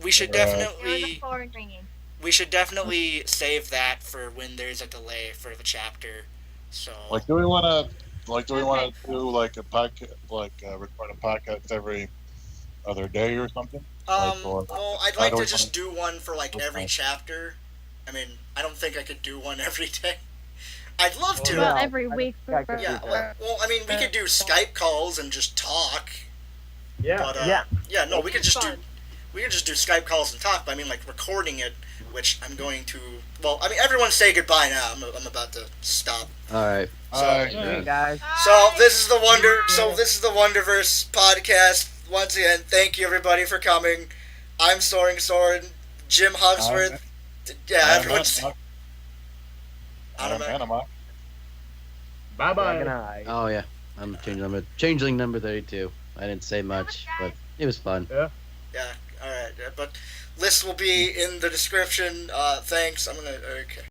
we should There was a definitely phone ringing. save that for when there's a delay for the chapter. So Like, do we want to do like a podcast, like record a podcast every other day or something? well, I'd like do to we just do one for like every chapter. I mean, I don't think I could do one every day. I'd love to. Well, No, every week. I could do Yeah, that. well, I mean, we could do Skype calls and just talk. Yeah. But, Yeah. no, we could just Fun. do Skype calls and talk. But I mean, like recording it, which I'm going to. Well, I mean, everyone say goodbye now. I'm about to stop. All right. Hey guys. So this is the WonderVerse podcast. Once again, thank you everybody for coming. I'm Soarin, Jim Hoxworth. Yeah, everyone's. Animak. Bye Good bye. night. Oh yeah, I'm changeling number 32. I didn't say much, but it was fun. Yeah, alright. But lists will be in the description. Thanks. I'm gonna. Okay.